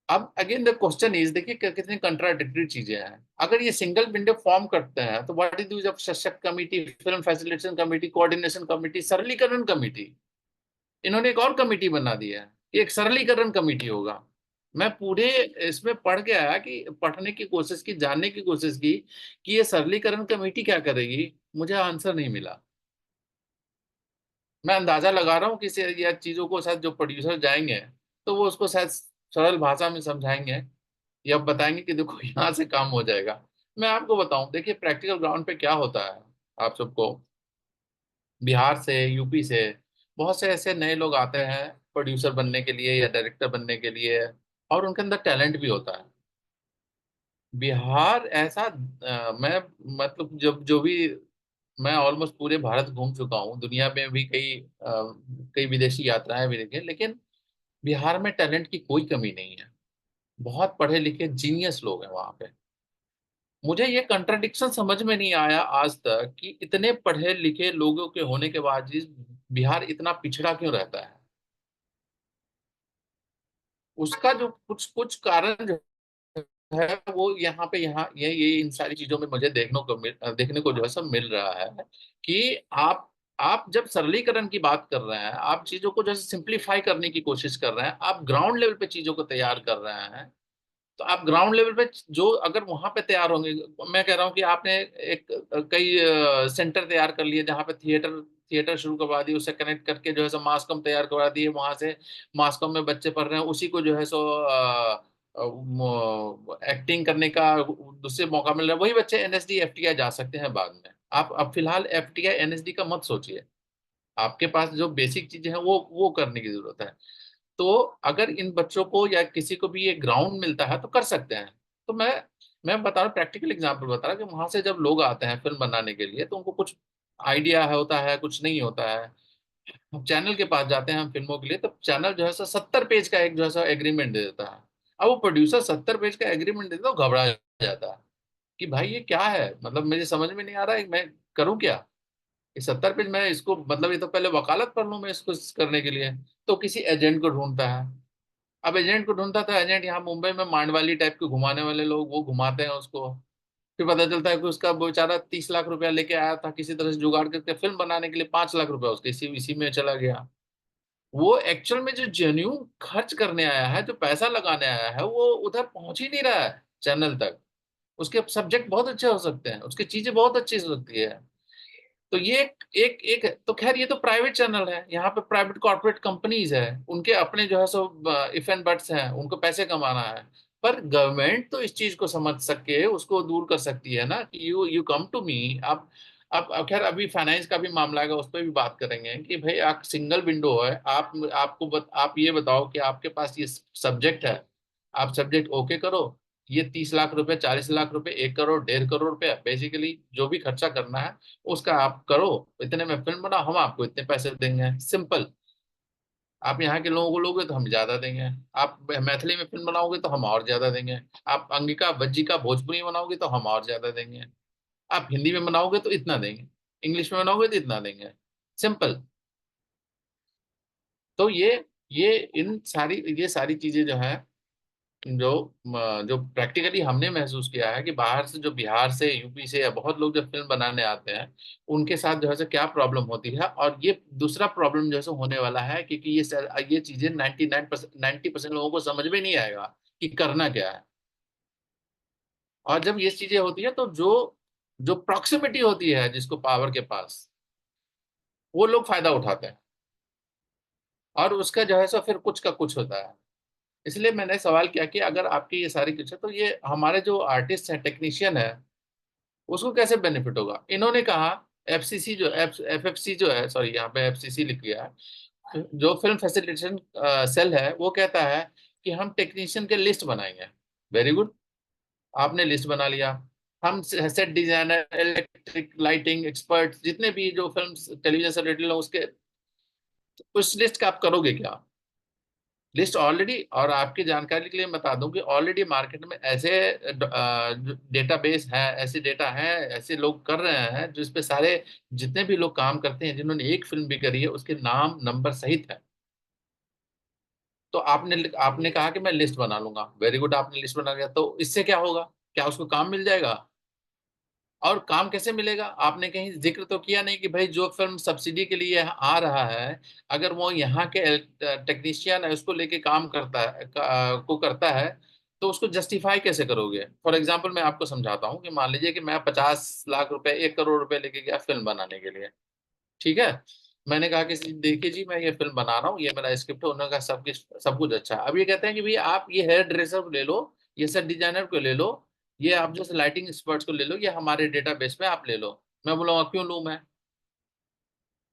अब अगेन द क्वेश्चन इज, देखिए कितनी कंट्राडिक्टरी चीजें हैं। अगर ये सिंगल विंडो फॉर्म करते हैं तो व्हाट इज यूज ऑफ सशक्त committee, film facilitation committee, coordination committee, सरलीकरण कमेटी? इन्होंने एक और कमेटी बना दिया है कि एक सरलीकरण कमेटी होगा। मैं पूरे इसमें पढ़ के आया कि पढ़ने की कोशिश की, जानने की कोशिश की कि ये सरलीकरण कमेटी क्या करेगी, मुझे आंसर नहीं मिला। मैं अंदाजा लगा रहा हूँ कि या चीजों को शायद जो प्रोड्यूसर जाएंगे तो वो उसको शायद सरल भाषा में समझाएंगे या बताएंगे कि देखो यहाँ से काम हो जाएगा। मैं आपको बताऊं, देखिए प्रैक्टिकल ग्राउंड पे क्या होता है। आप सबको बिहार से, यूपी से बहुत से ऐसे नए लोग आते हैं प्रोड्यूसर बनने के लिए या डायरेक्टर बनने के लिए, और उनके अंदर टैलेंट भी होता है। बिहार ऐसा मैं मतलब जब जो भी, मैं ऑलमोस्ट पूरे भारत घूम चुका हूँ, दुनिया में भी कई विदेशी यात्राएं भी देखी, लेकिन बिहार में टैलेंट की कोई कमी नहीं है। बहुत पढ़े लिखे जीनियस लोग हैं वहां पे। मुझे ये कंट्राडिक्शन समझ में नहीं आया आज तक कि इतने पढ़े लिखे लोगों के होने के बावजूद बिहार इतना पिछड़ा क्यों रहता है। उसका जो कुछ कुछ कारण जो है वो ये इन सारी चीजों में मुझे देखने को जो है सब मिल रहा है कि आप जब सरलीकरण की बात कर रहे हैं, आप चीजों को जैसे सिंप्लीफाई करने की कोशिश कर रहे हैं, आप ग्राउंड लेवल पे चीजों को तैयार कर रहे हैं। तो आप ग्राउंड लेवल पे जो अगर वहां पे तैयार होंगे, मैं कह रहा हूँ कि आपने एक कई सेंटर तैयार कर लिए जहाँ पे थिएटर थिएटर शुरू करवा दिए, उससे कनेक्ट करके जो है सो मास कॉम तैयार करवा दिए, वहां से मास कॉम में बच्चे पढ़ रहे हैं, उसी को जो है सो एक्टिंग करने का दूसरे मौका मिल रहा है। वही बच्चे एनएसडी एफटीआई जा सकते हैं बाद में। आप अब फिलहाल एफटीआई एनएसडी का मत सोचिए, आपके पास जो बेसिक चीजें हैं वो करने की जरूरत है। तो अगर इन बच्चों को या किसी को भी ये ग्राउंड मिलता है तो कर सकते हैं। तो मैं बता रहा हूँ, प्रैक्टिकल एग्जांपल बता रहा हूँ कि वहां से जब लोग आते हैं फिल्म बनाने के लिए तो उनको कुछ आइडिया होता है, कुछ नहीं होता है। हम चैनल के पास जाते हैं हम फिल्मों के लिए, तो चैनल जो है सो 70 पेज का एक जो है सो एग्रीमेंट दे देता है। अब वो प्रोड्यूसर 70 पेज का एग्रीमेंट देता है तो घबरा जाता है कि भाई ये क्या है, मतलब मुझे समझ में नहीं आ रहा है मैं करूँ क्या। ये 70 पेज, मैं इसको मतलब ये तो पहले वकालत कर लूँ मैं इसको करने के लिए। तो किसी एजेंट को ढूंढता है। अब एजेंट को ढूंढता था, एजेंट यहाँ मुंबई में मांडवाली टाइप के घुमाने वाले लोग वो घुमाते हैं उसको। फिर पता चलता है कि उसका बेचारा 30 लाख रुपया लेके आया था किसी तरह से जुगाड़ करके, फिल्म बनाने के लिए 5 लाख रुपया उसके इसी इसी में चला गया। वो एक्चुअल में जो जेन्युइन खर्च करने आया है, जो पैसा लगाने आया है, वो उधर पहुंच ही नहीं रहा है चैनल तक। उसके सब्जेक्ट बहुत अच्छे हो सकते हैं, उसकी चीजें बहुत अच्छी हो सकती है, तो ये एक तो खैर ये तो प्राइवेट चैनल है, यहाँ पे प्राइवेट कॉर्पोरेट कंपनीज है, उनके अपने जो है सो इफ एंड बट्स हैं, उनको पैसे कमाना है। पर गवर्नमेंट तो इस चीज को समझ सके उसको दूर कर सकती है ना, कि यू कम टू मी। अब खैर अभी फाइनेंस का भी मामला आएगा, उस पर भी बात करेंगे कि भाई आप सिंगल विंडो है, आप ये बताओ कि आपके पास ये सब्जेक्ट है, आप सब्जेक्ट ओके करो, ये 30 लाख रुपए, 40 लाख रुपए, 1 करोड़, 1.5 करोड़ रुपए बेसिकली जो भी खर्चा करना है उसका आप करो, इतने में फिल्म बनाओ, हम आपको इतने पैसे देंगे, सिंपल। आप यहाँ के लोगों को लोगे तो हम ज्यादा देंगे, आप मैथिली में फिल्म बनाओगे तो हम और ज्यादा देंगे, आप अंगिका वज्जिका भोजपुरी में बनाओगे तो हम और ज्यादा देंगे, आप हिंदी में बनाओगे तो इतना देंगे, इंग्लिश में बनाओगे तो इतना देंगे, सिंपल। तो ये ये सारी चीजें जो है, जो जो प्रैक्टिकली हमने महसूस किया है कि बाहर से, जो बिहार से, यूपी से या बहुत लोग जब फिल्म बनाने आते हैं, उनके साथ जो है सो क्या प्रॉब्लम होती है। और ये दूसरा प्रॉब्लम जो है सो होने वाला है, क्योंकि ये चीजें 90% लोगों को समझ में नहीं आएगा कि करना क्या है। और जब ये चीजें होती है तो जो जो प्रॉक्सिमिटी होती है जिसको पावर के पास, वो लोग फायदा उठाते हैं, और उसका जो है सो फिर कुछ का कुछ होता है। इसलिए मैंने सवाल किया कि अगर आपकी ये सारी कुछ है, तो ये हमारे जो आर्टिस्ट हैं, टेक्नीशियन है, उसको कैसे बेनिफिट होगा। इन्होंने कहा एफसीसी जो एफएफसी जो है, सॉरी यहाँ पे एफसीसी लिख गया है, जो फिल्म फैसिलिटेशन सेल है, वो कहता है कि हम टेक्नीशियन के लिस्ट बनाएंगे। वेरी गुड, आपने लिस्ट बना लिया। हम set designer, electric lighting expert, जितने भी जो फिल्म टेलीविजन से रिलेटेड उसके, उस लिस्ट का आप करोगे क्या। लिस्ट ऑलरेडी, और आपकी जानकारी के लिए बता दूं कि ऑलरेडी मार्केट में ऐसे डेटाबेस है, ऐसे डेटा है, ऐसे लोग कर रहे हैं जिस पे सारे जितने भी लोग काम करते हैं, जिन्होंने एक फिल्म भी करी है, उसके नाम नंबर सहित है। तो आपने कहा कि मैं लिस्ट बना लूंगा, वेरी गुड, आपने लिस्ट बना लिया, तो इससे क्या होगा, क्या उसको काम मिल जाएगा। और काम कैसे मिलेगा, आपने कहीं जिक्र तो किया नहीं कि भाई जो फिल्म सब्सिडी के लिए आ रहा है, अगर वो यहाँ के टेक्नीशियन है उसको लेके काम करता है, को करता है, तो उसको जस्टिफाई कैसे करोगे। फॉर एग्जाम्पल मैं आपको समझाता हूँ कि मान लीजिए कि मैं 50 लाख रुपए, 1 करोड़ रुपए लेके गया फिल्म बनाने के लिए, ठीक है। मैंने कहा कि देखिए जी, मैं ये फिल्म बना रहा हूँ, ये मेरा स्क्रिप्ट है, उन्होंने कहा सब कुछ अच्छा है। अब ये कहते हैं कि भाई आप ये हेयर ड्रेसर को ले लो, ये सेट डिजाइनर को ले लो, ये आप जैसे लाइटिंग एक्सपर्ट्स को ले लो, ये हमारे डेटाबेस में आप ले लो। मैं बोलूँगा क्यों लूँ,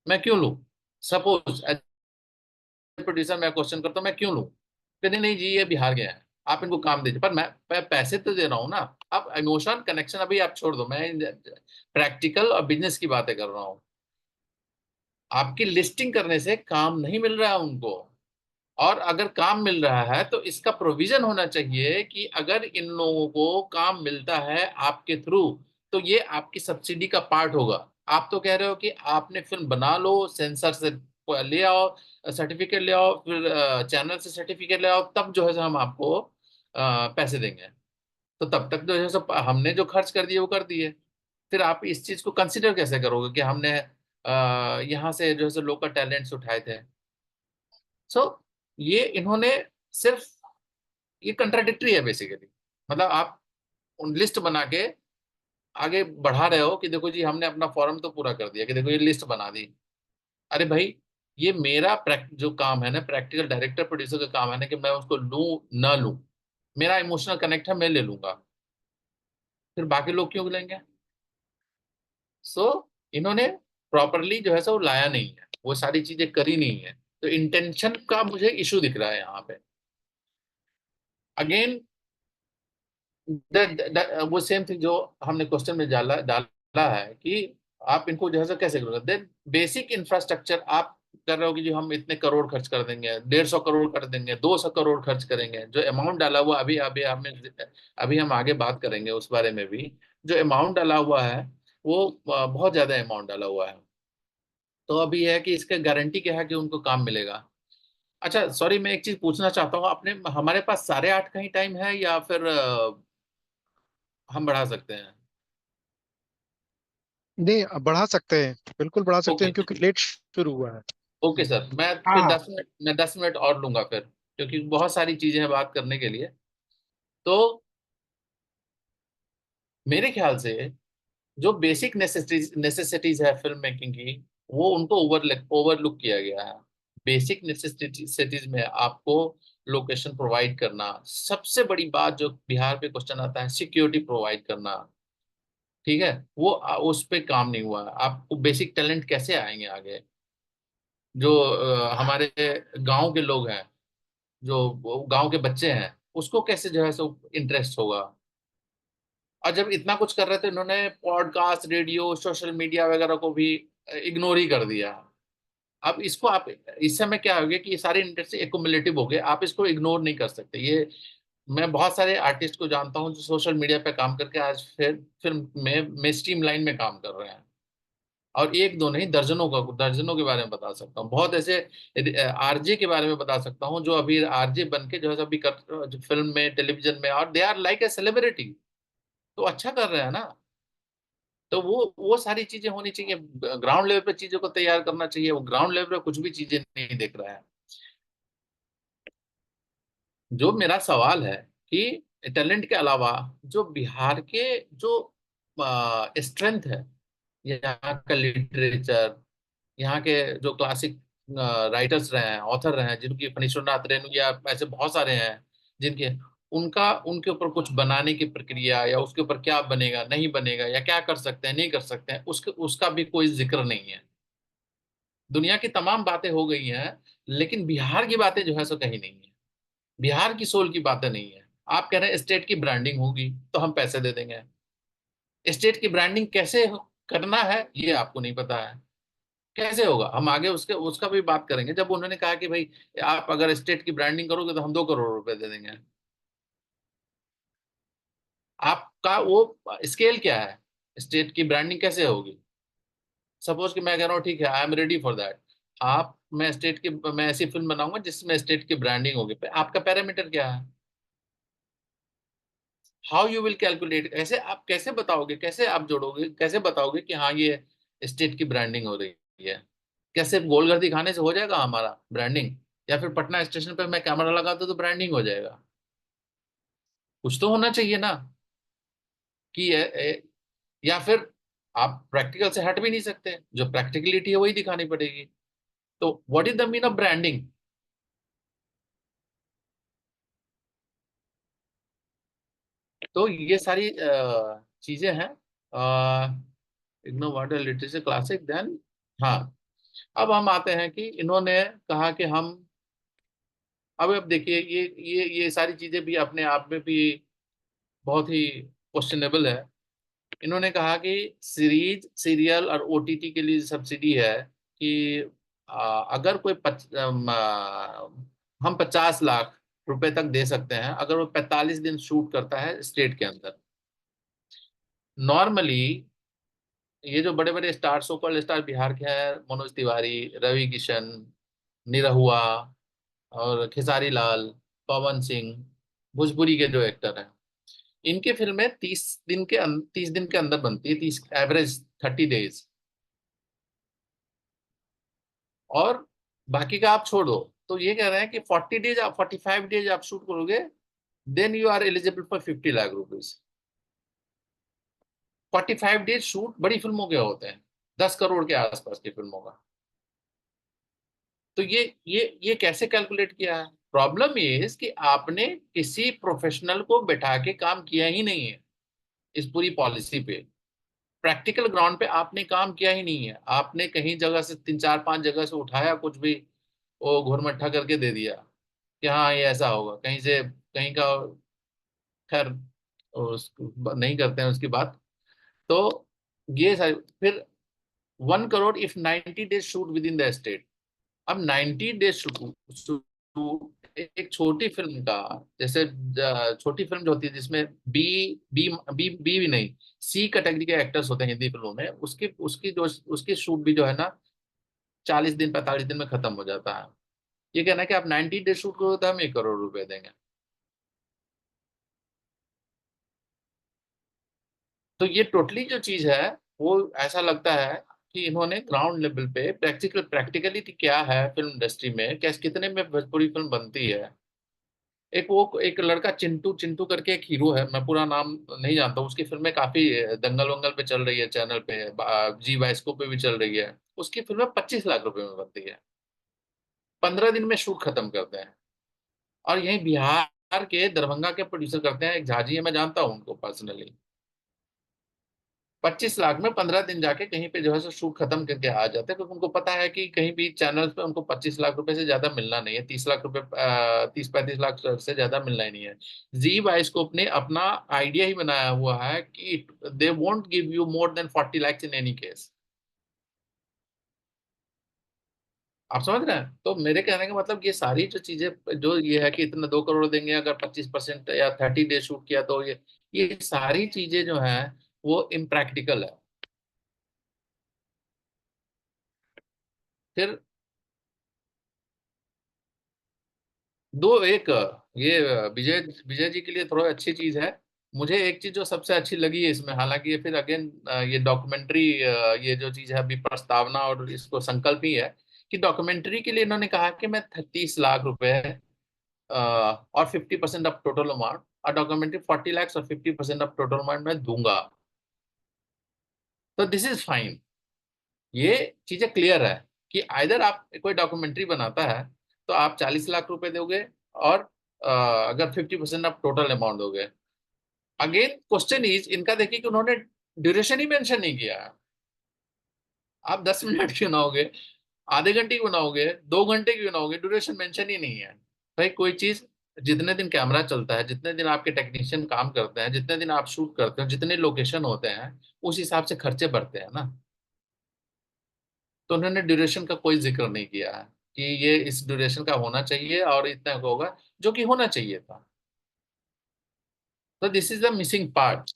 मैं क्यों लूँ। सपोज एज प्रोड्यूसर मैं क्वेश्चन करता हूँ, मैं क्यों लूँ। कहते नहीं जी ये बिहार गया है, आप इनको काम दीजिए, पर मैं पैसे तो दे रहा हूँ ना। अब इमोशन कनेक्शन अभी आप छोड़ दो, मैं प्रैक्टिकल और बिजनेस की बातें कर रहा हूँ। आपकी लिस्टिंग करने से काम नहीं मिल रहा है उनको, और अगर काम मिल रहा है तो इसका प्रोविजन होना चाहिए कि अगर इन लोगों को काम मिलता है आपके थ्रू, तो ये आपकी सब्सिडी का पार्ट होगा। आप तो कह रहे हो कि आपने फिल्म बना लो, सेंसर से ले आओ, सर्टिफिकेट ले आओ, फिर चैनल से सर्टिफिकेट ले आओ, तब जो है हम आपको पैसे देंगे। तो तब तक जो है सब हमने जो खर्च कर दिए वो कर दिए। फिर आप इस चीज को कंसिडर कैसे करोगे कि हमने यहाँ से जो है लोकल टैलेंट्स उठाए थे। सो ये इन्होंने सिर्फ, ये कंट्राडिक्टरी है बेसिकली। मतलब आप लिस्ट बना के आगे बढ़ा रहे हो कि देखो जी हमने अपना फॉर्म तो पूरा कर दिया, कि देखो ये लिस्ट बना दी। अरे भाई, ये मेरा जो काम है ना, प्रैक्टिकल डायरेक्टर प्रोड्यूसर का काम है ना, कि मैं उसको लूं ना लूं, मेरा इमोशनल कनेक्ट है, मैं ले लूंगा, फिर बाकी लोग क्यों लेंगे। सो इन्होंने प्रॉपरली जो है सो लाया नहीं है, वो सारी चीजें करी नहीं है। तो इंटेंशन का मुझे इशू दिख रहा है यहाँ पे। अगेन वो सेम थिंग जो हमने क्वेश्चन में डाला डाला है कि आप इनको जो है सो कैसे करोगे। देन बेसिक इंफ्रास्ट्रक्चर आप कर रहे हो कि जो हम इतने करोड़ खर्च कर देंगे, 150 करोड़ कर देंगे, 200 करोड़ खर्च करेंगे, जो अमाउंट डाला हुआ, अभी अभी हमें, अभी हम आगे बात करेंगे उस बारे में भी। जो अमाउंट डाला हुआ है वो बहुत ज्यादा अमाउंट डाला हुआ है। तो अभी यह है कि इसका गारंटी क्या है कि उनको काम मिलेगा। अच्छा सॉरी, मैं एक चीज पूछना चाहता हूँ, आपने हमारे पास 8:30 का ही टाइम है या फिर हम बढ़ा सकते हैं। नहीं, बढ़ा सकते हैं, बिल्कुल बढ़ा सकते ओके, हैं, क्योंकि लेट शुरू हुआ है। ओके सर, मैं हाँ फिर हाँ 10 मिनट, मैं 10 मिनट और लूंगा फिर, क्योंकि बहुत सारी चीजें हैं बात करने के लिए। तो मेरे ख्याल से जो बेसिक नेसेसिटीज है फिल्म मेकिंग की, वो उनको ओवरलुक किया गया है। बेसिक नेसेसिटीज में आपको लोकेशन प्रोवाइड करना, सबसे बड़ी बात जो बिहार पे क्वेश्चन आता है, सिक्योरिटी प्रोवाइड करना, ठीक है, वो उस पे काम नहीं हुआ है। आपको बेसिक टैलेंट कैसे आएंगे आगे? जो हमारे गांव के लोग हैं, जो गांव के बच्चे हैं, उसको कैसे जो है सो इंटरेस्ट होगा? और जब इतना कुछ कर रहे थे, इन्होंने पॉडकास्ट, रेडियो, सोशल मीडिया वगैरह को भी इग्नोर ही कर दिया। अब इसको आप, इस समय क्या हो गया कि ये सारे इंटरेस्ट एक्युमुलेटिव हो गए, आप इसको इग्नोर नहीं कर सकते। ये मैं बहुत सारे आर्टिस्ट को जानता हूँ जो सोशल मीडिया पे काम करके आज फिर फिल्म में स्ट्रीम लाइन में काम कर रहे हैं। और एक दो नहीं, दर्जनों के बारे में बता सकता हूँ। बहुत ऐसे आरजे के बारे में बता सकता हूँ जो अभी आरजे बन के जो है अभी कर फिल्म में, टेलीविजन में, और they are like a celebrity. तो अच्छा कर रहे हैं ना। तो वो सारी चीजें होनी चाहिए। ग्राउंड लेवल पे चीजों को तैयार करना चाहिए। वो ग्राउंड लेवल पे कुछ भी चीजें नहीं देख रहा है। जो मेरा सवाल है कि टैलेंट के अलावा जो बिहार के जो स्ट्रेंथ है, यहाँ का लिटरेचर, यहाँ के जो क्लासिक राइटर्स रहे हैं, ऑथर रहे हैं, जिनकी फणीश्वरनाथ रेणु या ऐसे बहुत सारे हैं, जिनके उनका उनके ऊपर कुछ बनाने की प्रक्रिया, या उसके ऊपर क्या बनेगा नहीं बनेगा, या क्या कर सकते हैं नहीं कर सकते हैं, उसका भी कोई जिक्र नहीं है। दुनिया की तमाम बातें हो गई हैं, लेकिन बिहार की बातें जो है सो कहीं नहीं है। बिहार की सोल की बातें नहीं है। आप कह रहे हैं स्टेट की ब्रांडिंग होगी तो हम पैसे दे देंगे। स्टेट की ब्रांडिंग कैसे करना है ये आपको नहीं पता है। कैसे होगा? हम आगे उसके उसका भी बात करेंगे। जब उन्होंने कहा कि भाई आप अगर स्टेट की ब्रांडिंग करोगे तो हम 2 करोड़ रुपए दे देंगे, आपका वो स्केल क्या है? स्टेट की ब्रांडिंग कैसे होगी? सपोज कि मैं कह रहा हूँ ठीक है, I am ready for that. आप मैं ऐसी फिल्म बनाऊंगा जिसमें स्टेट की ब्रांडिंग होगी, आपका पैरामीटर क्या है? How you will calculate? ऐसे आप कैसे बताओगे, कैसे आप जोड़ोगे, कैसे बताओगे कि हाँ ये स्टेट की ब्रांडिंग हो रही है? क्या सिर्फ गोलघर दिखाने से हो जाएगा हमारा ब्रांडिंग? या फिर पटना स्टेशन पर मैं कैमरा लगा दूं तो ब्रांडिंग हो जाएगा? कुछ तो होना चाहिए ना। कि या फिर आप प्रैक्टिकल से हट भी नहीं सकते, जो प्रैक्टिकलिटी है वही दिखानी पड़ेगी। तो what is the mean of branding? तो ये सारी चीजें हैं। IGNOU water literature classic then. हाँ, अब हम आते हैं कि इन्होंने कहा कि हम, अब देखिए, ये सारी चीजें भी अपने आप में भी बहुत ही क्वेश्चनेबल है। इन्होंने कहा कि सीरीज, सीरियल और ओटीटी के लिए सब्सिडी है कि अगर कोई हम 50 लाख रुपए तक दे सकते हैं अगर वो 45 दिन शूट करता है स्टेट के अंदर। नॉर्मली ये जो बड़े बड़े star, so called star Bihar के हैं, मनोज तिवारी, रवि किशन, निरहुआ और खेसारी लाल, पवन सिंह, भोजपुरी के जो एक्टर हैं, इनके फिल्में 30 दिन के अंदर बनती है, 30 एवरेज 30 डेज। और बाकी का आप छोड़ दो। तो ये कह रहे हैं कि 40 डेज, आप 45 डेज आप शूट करोगे, then you are eligible for 50 lakh rupees. 45 days shoot बड़ी फिल्मों के होते हैं, 10 करोड़ के आसपास की फिल्मों का। तो ये कैसे कैलकुलेट किया है? प्रॉब्लम ये है कि आपने किसी प्रोफेशनल को बैठा के काम किया ही नहीं है इस पूरी पॉलिसी पे। प्रैक्टिकल ग्राउंड पे आपने काम किया ही नहीं है। आपने कहीं जगह से 3 4 5 जगह से उठाया कुछ भी, वो घुरमट्ठा करके दे दिया कि हाँ ये ऐसा होगा, कहीं से कहीं का। खैर, नहीं करते हैं उसकी बात। तो ये सारी फिर 1 crore if 90 days shoot with in the state. अब 90 डेज शूट एक छोटी फिल्म का, जैसे छोटी फिल्म जो होती है जिसमें बी बी बी बी भी नहीं, सी कैटेगरी के एक्टर्स होते हैं हिंदी फिल्मों में, उसकी उसकी जो उसकी शूट भी जो है ना 40 दिन 45 दिन में खत्म हो जाता है। ये कहना है कि आप 90 डेज शूट करो तो हम 1 करोड़ रुपए देंगे। तो ये टोटली जो चीज है, वो ऐसा लगता है कि इन्होंने ग्राउंड लेवल पे प्रैक्टिकलिटी क्या है फिल्म इंडस्ट्री में, कैसे कितने में भोजपुरी फिल्म बनती है, एक लड़का चिंटू चिंटू करके एक हीरो है, मैं पूरा नाम नहीं जानता हूँ। उसकी फिल्में काफी दंगल वंगल पे चल रही है, चैनल पे, जी बाइस्कोप पे भी चल रही है। उसकी फिल्में 25 लाख रुपए में बनती है, 15 दिन में शूट खत्म करते हैं। और यही बिहार के दरभंगा के प्रोड्यूसर करते हैं, एक झाजी है, मैं जानता हूँ उनको पर्सनली। 25 लाख में 15 दिन जाके कहीं पे जो है सो शूट खत्म करके आ जाते हैं, क्योंकि उनको पता है कि कहीं भी चैनल्स पे उनको 25 लाख रुपए से ज्यादा मिलना नहीं है, 30 लाख रुपए, 30-35 लाख से ज्यादा मिलना ही नहीं है। जी बाइस्कोप ने अपना आइडिया ही बनाया हुआ है कि they won't give you more than 40 lakhs in any case. आप समझ रहे हैं? तो मेरे कहने का मतलब, ये सारी जो चीजें, जो ये है कि इतना 2 करोड़ देंगे अगर 25% या 30 डे शूट किया, तो ये सारी चीजें जो है वो इम्प्रैक्टिकल है। फिर दो एक ये विजय विजय जी के लिए थोड़ा अच्छी चीज है। मुझे एक चीज जो सबसे अच्छी लगी है इसमें, हालांकि ये फिर अगेन ये डॉक्यूमेंट्री, ये जो चीज है अभी प्रस्तावना और इसको संकल्प ही है कि डॉक्यूमेंट्री के लिए इन्होंने कहा कि मैं 30 लाख रुपए और 50% ऑफ टोटल अमाउंट, और डॉक्यूमेंट्री 40 lakhs और 50% ऑफ टोटल अमाउंट मैं दूंगा। तो दिस इज फाइन। ये चीजें क्लियर है कि आइदर आप कोई डॉक्यूमेंट्री बनाता है तो आप 40 लाख रुपए दोगे, और अगर 50% आप टोटल अमाउंट दोगे। अगेन क्वेश्चन इज इनका, देखिए कि उन्होंने ड्यूरेशन ही मेंशन नहीं किया है। आप 10 मिनट क्यों बनाओगे, आधे घंटे की बनाओगे, 2 घंटे की बनाओगे, ड्यूरेशन मेंशन ही नहीं है। भाई कोई चीज, जितने दिन कैमरा चलता है, जितने दिन आपके टेक्नीशियन काम करते हैं, जितने दिन आप शूट करते हो, जितने लोकेशन होते हैं, उस हिसाब से खर्चे बढ़ते हैं ना। तो उन्होंने ड्यूरेशन का कोई जिक्र नहीं किया है कि ये इस ड्यूरेशन का होना चाहिए और इतना का होगा, जो कि होना चाहिए था। तो this is the missing part,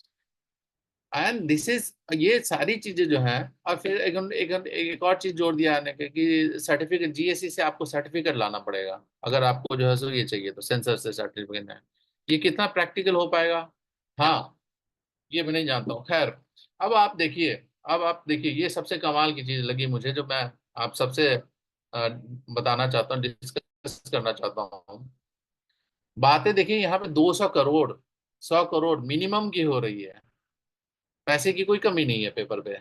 and this is, ये सारी चीजें जो हैं। और फिर एक और चीज जोड़ दिया है कि सर्टिफिकेट, जीएससी से आपको सर्टिफिकेट लाना पड़ेगा अगर आपको जो है सो ये चाहिए, तो सेंसर से सर्टिफिकेट है। ये कितना प्रैक्टिकल हो पाएगा, हाँ, ये मैं नहीं जानता हूँ। खैर, अब आप देखिए अब आप देखिए, ये सबसे कमाल की चीज लगी मुझे, जो मैं आप सबसे बताना चाहता हूँ, डिस्कस करना चाहता हूँ। बातें देखिए, यहाँ पे 200 करोड़, 100 करोड़ मिनिमम की हो रही है। पैसे की कोई कमी नहीं है पेपर पे,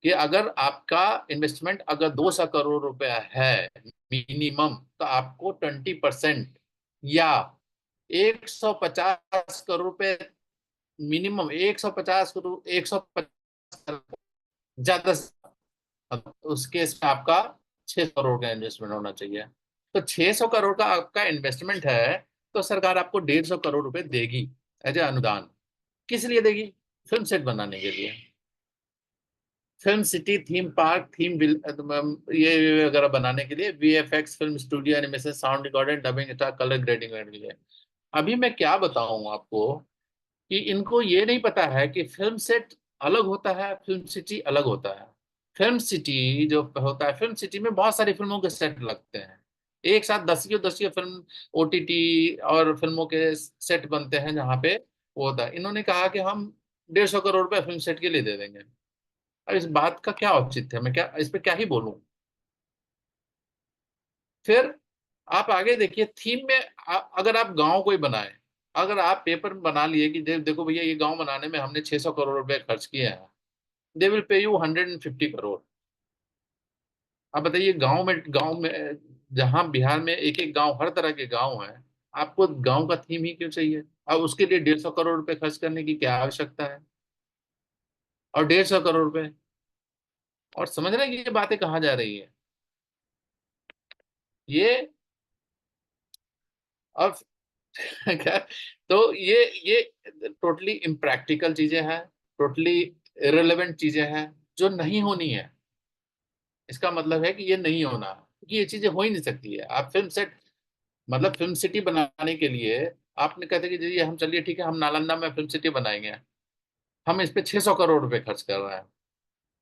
कि अगर आपका इन्वेस्टमेंट अगर 200 करोड़ रुपया है मिनिमम, तो आपको 20% या 150 करोड़ रुपए मिनिमम, 150 करोड़, 150 ज्यादा उस केस में आपका 600 करोड़ का इन्वेस्टमेंट होना चाहिए। तो 600 करोड़ का आपका इन्वेस्टमेंट है, तो सरकार आपको 150 करोड़ रुपए देगी एज ए अनुदान। किस लिए देगी? फिल्म सेट बनाने के लिए, फिल्म सिटी, थीम पार्क, ये वगैरह बनाने के लिए, VFX, film studio, animation, sound recording, dubbing, colour grading के लिए। अभी मैं क्या बताऊं आपको कि इनको ये नहीं पता है कि फिल्म सेट अलग होता है, फिल्म सिटी अलग होता है। फिल्म सिटी जो होता है, फिल्म सिटी में बहुत सारी फिल्मों के सेट लगते हैं, एक साथ दसियों दसियों फिल्म, ओटीटी और फिल्मों के सेट बनते हैं जहाँ पे वो होता है। इन्होंने कहा कि हम 150 करोड़ रुपए फिल्म सेट के लिए दे देंगे। अब इस बात का क्या औचित्य है, मैं क्या इस पे क्या ही बोलूं। फिर आप आगे देखिए, थीम में अगर आप गांव कोई बनाए, अगर आप पेपर में बना लिए कि देखो भैया, ये गांव बनाने में हमने 600 करोड़ रुपए खर्च किए हैं, they will pay you 150 crore. आप बताइए, गांव में जहां बिहार में एक एक गांव, हर तरह के गांव हैं, आपको गांव का थीम ही क्यों चाहिए? अब उसके लिए 150 करोड़ रुपए खर्च करने की क्या आवश्यकता है? और 150 करोड़ रुपए, और समझ रहे हैं कि ये बातें कहाँ जा रही है ये। और क्या, तो ये टोटली इम्प्रैक्टिकल चीजें हैं, टोटली इरेलेवेंट चीजें हैं, जो नहीं होनी है। इसका मतलब है कि ये नहीं होना, क्योंकि ये चीजें हो ही नहीं सकती है। आप फिल्म सेट, मतलब फिल्म सिटी बनाने के लिए आपने कहते कि जी हम, चलिए ठीक है, हम नालंदा में फिल्म सिटी बनाएंगे, हम इस पे 600 करोड़ रुपए खर्च कर रहे हैं,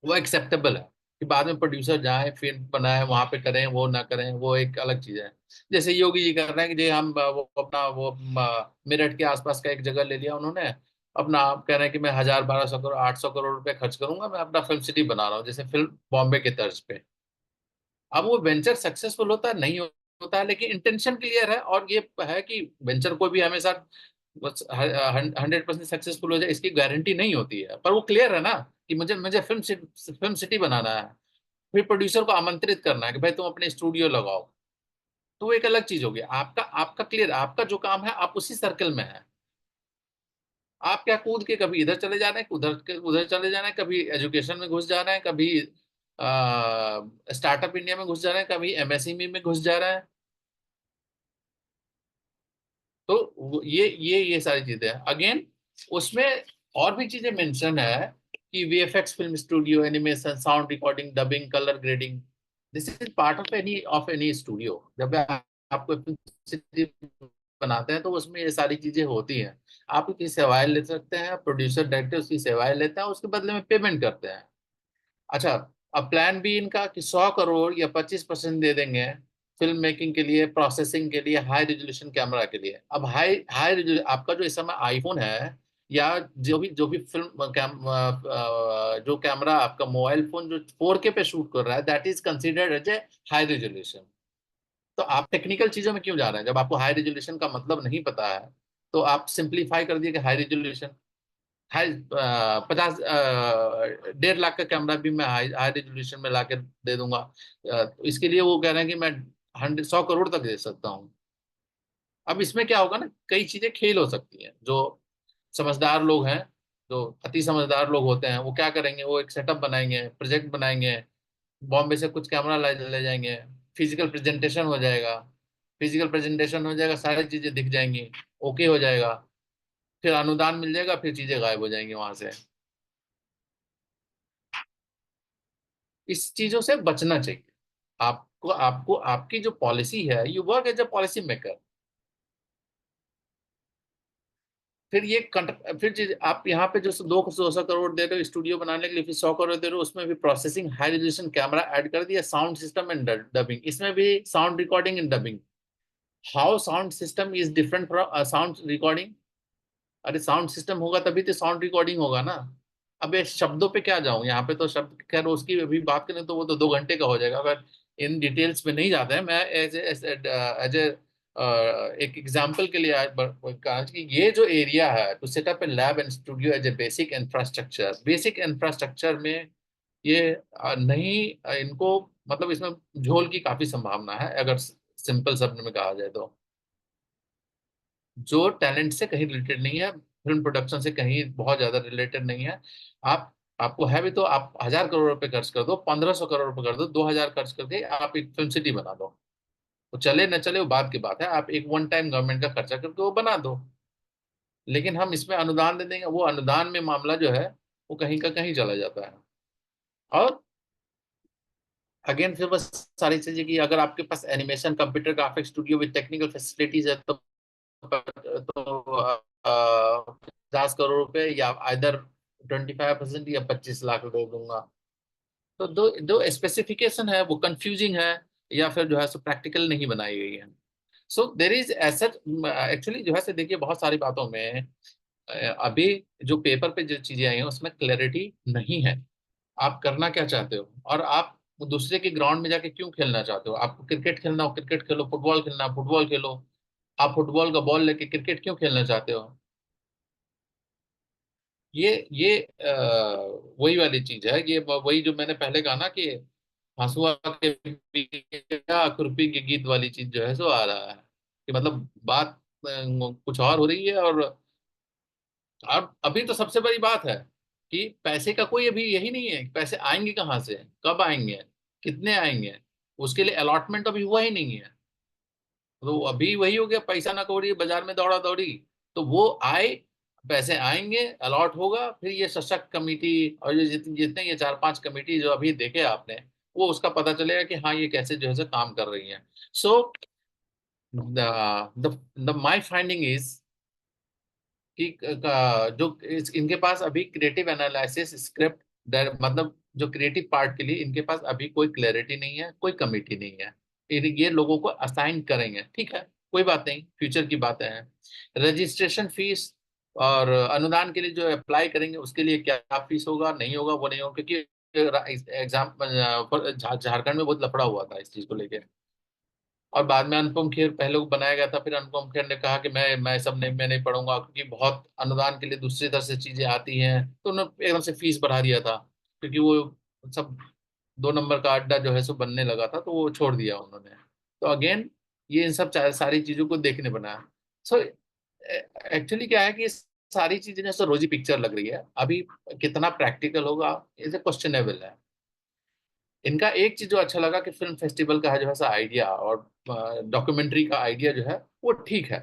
वो एक्सेप्टेबल है। कि बाद में प्रोड्यूसर जाए, फिल्म बनाए, वहां पे करें, वो ना करें, वो एक अलग चीज है। जैसे योगी जी कर रहे हैं कि जी हम वो अपना वो मेरठ के आसपास का एक जगह ले लिया उन्होंने, अपना आप कह रहे हैं कि मैं 1,000, 1,200 करोड़, 800 करोड़ रुपए खर्च करूंगा, मैं अपना फिल्म सिटी बना रहा हूँ, जैसे फिल्म बॉम्बे के तर्ज पे। अब वो वेंचर सक्सेसफुल होता है, नहीं होता है, लेकिन इंटेंशन क्लियर है। और ये है कि वेंचर कोई भी हमेशा 100% सक्सेसफुल हो जाए इसकी गारंटी नहीं होती है, पर वो क्लियर है ना कि मुझे मुझे फिल्म सिटी बनाना है, फिर प्रोड्यूसर को आमंत्रित करना है कि भाई तुम अपने स्टूडियो लगाओ, तो वो एक अलग चीज होगी। आपका आपका क्लियर, आपका जो काम है आप उसी सर्कल में है। आप क्या कूद के कभी इधर चले जा रहे हैं, उधर चले जा रहे हैं, कभी एजुकेशन में घुस जा रहे हैं, कभी स्टार्टअप इंडिया में घुस जा रहे हैं, कभी एमएसएमई में घुस जा रहे हैं। तो ये सारी चीजें हैं। अगेन उसमें और भी चीजें मेंशन है कि VFX, film studio, animation, sound recording, dubbing, colour grading, this is part of any studio. जब आपको फिल्म बनाते हैं तो उसमें ये सारी चीजें होती हैं। आप उसकी सेवाएं ले सकते हैं, प्रोड्यूसर डायरेक्टर उसकी सेवाएं लेते हैं, उसके बदले में पेमेंट करते हैं। अच्छा, अब प्लान भी इनका कि 100 करोड़ या 25% दे देंगे फिल्म मेकिंग के लिए, प्रोसेसिंग के लिए, हाई रेजोल्यूशन कैमरा के लिए। अब हाई हाई रेजोल्यूशन आपका जो इस समय आईफोन है, या जो भी फिल्म जो कैमरा आपका मोबाइल फोन जो 4K पे शूट कर रहा है, that is considered as a high resolution. तो आप टेक्निकल चीजों में क्यों जा रहे हैं? जब आपको हाई रेजोल्यूशन का मतलब नहीं पता है, तो आप सिंप्लीफाई कर दिए कि हाई रेजोल्यूशन, हाई 1.5 लाख का कैमरा भी मैं हाई हाई रेजोल्यूशन में लाके दे दूंगा। तो इसके लिए वो कह रहे हैं कि मैं 100 करोड़ तक दे सकता हूँ। अब इसमें क्या होगा ना, कई चीजें खेल हो सकती हैं। जो समझदार लोग हैं, जो अति समझदार लोग होते हैं, वो क्या करेंगे, वो एक सेटअप बनाएंगे, प्रोजेक्ट बनाएंगे, बॉम्बे से कुछ कैमरा ले जाएंगे, फिजिकल प्रेजेंटेशन हो जाएगा, सारी चीजें दिख जाएंगी, ओके हो जाएगा, फिर अनुदान मिल जाएगा, फिर चीजें गायब हो जाएंगी वहां से। इस चीजों से बचना चाहिए। आपको आपको आपकी जो पॉलिसी है, you work as a policy maker. फिर चीज आप यहाँ पे जो 200 करोड़ दे रहे हो स्टूडियो बनाने के लिए, फिर 100 करोड़ दे रहे हो, उसमें भी processing, high resolution camera add कर दिया, साउंड सिस्टम एंड डबिंग, इसमें भी sound recording and dubbing. How sound system is different from sound recording? अरे साउंड सिस्टम होगा तभी तो साउंड रिकॉर्डिंग होगा ना। अब ये शब्दों पे क्या जाऊं, यहाँ पे तो शब्द, खैर उसकी अभी बात करें तो वो तो 2 घंटे का हो जाएगा, अगर इन डिटेल्स में नहीं जाते हैं। मैं एज ए एक एग्जांपल के लिए आज कहा कि ये जो एरिया है to set up a lab and studio as a basic infrastructure में, ये नहीं इनको, मतलब इसमें झोल की काफी संभावना है, अगर सिंपल शब्द में कहा जाए तो। जो टैलेंट से कहीं रिलेटेड नहीं है, फिल्म प्रोडक्शन से कहीं बहुत ज्यादा रिलेटेड नहीं है। आप आपको है भी तो आप 1,000 करोड़ रुपए खर्च कर दो, 1,500 करोड़ रुपए कर दो, 2,000 खर्च करके आप एक फिल्म सिटी बना दो। वो चले न चले वो बात की बात है, आप एक वन टाइम गवर्नमेंट का खर्चा करके वो बना दो। लेकिन हम इसमें अनुदान दे देंगे, वो अनुदान में मामला जो है वो कहीं का कहीं चला जाता है। और अगेन फिर बस सारी चीजें कि अगर आपके पास animation, computer graphics studio with technical facilities है, तो 50 करोड़ रुपए, या इधर 25% या 25 लाख दे दूंगा। तो दो दो स्पेसिफिकेशन है, वो कंफ्यूजिंग है, या फिर जो है सो प्रैक्टिकल नहीं बनाई गई है। सो देर इज ऐसा, एक्चुअली जो है सो देखिए बहुत सारी बातों में अभी जो पेपर पे जो चीजें आई हैं उसमें क्लैरिटी नहीं है। आप करना क्या चाहते हो, और आप दूसरे के ग्राउंड में जाके क्यों खेलना चाहते हो? आपको क्रिकेट खेलना हो क्रिकेट खेलो, फुटबॉल खेलना हो फुटबॉल खेलो। आप फुटबॉल का बॉल लेके क्रिकेट क्यों खेलना चाहते हो? ये वही वाली चीज है, ये वही जो मैंने पहले कहा ना कि हंसुआ के पीछे खुरपी के गीत वाली चीज जो है सो आ रहा है, कि मतलब बात कुछ और हो रही है। और अब अभी तो सबसे बड़ी बात है कि पैसे का कोई अभी यही नहीं है कि पैसे आएंगे कहाँ से, कब आएंगे, कितने आएंगे। उसके लिए अलॉटमेंट अभी हुआ ही नहीं है। तो अभी वही हो गया, पैसा ना कौड़ी बाजार में दौड़ा दौड़ी। तो वो आए, पैसे आएंगे, अलॉट होगा, फिर ये सशक्त कमेटी और ये जितने ये 4-5 कमेटी जो अभी देखे आपने, वो उसका पता चलेगा कि हाँ ये कैसे जो है सो काम कर रही है। So the my finding is कि इनके पास अभी क्रिएटिव एनालिसिस स्क्रिप्ट, मतलब जो क्रिएटिव पार्ट के लिए इनके पास अभी कोई क्लैरिटी नहीं है, कोई कमिटी नहीं है। ये लोगों को असाइन करेंगे, ठीक है, कोई बात नहीं, फ्यूचर की बातें हैं। रजिस्ट्रेशन फीस और अनुदान के लिए जो अप्लाई करेंगे उसके लिए क्या फीस होगा, नहीं होगा, वो नहीं होगा, क्योंकि एग्जाम झारखंड में बहुत लफड़ा हुआ था इस चीज को लेके। और बाद में अनुपम खेर पहले को बनाया गया था, फिर अनुपम खेर ने कहा कि मैं सब नहीं, मैं नहीं पढ़ूंगा क्योंकि बहुत अनुदान के लिए दूसरी तरह से चीजें आती हैं, तो उन्होंने एकदम से फीस बढ़ा दिया था, क्योंकि वो सब 2 नंबर का अड्डा जो है सो बनने लगा था, तो वो छोड़ दिया उन्होंने। तो अगेन ये इन सब सारी चीजों को देखने बना। सो एक्चुअली क्या है कि सारी चीजें जैसे रोजी पिक्चर लग रही है, अभी कितना प्रैक्टिकल होगा इज ए क्वेश्चनेबल है। इनका एक चीज जो अच्छा लगा कि फिल्म फेस्टिवल का है जो है सा आइडिया, और डॉक्यूमेंट्री का आइडिया जो है वो ठीक है।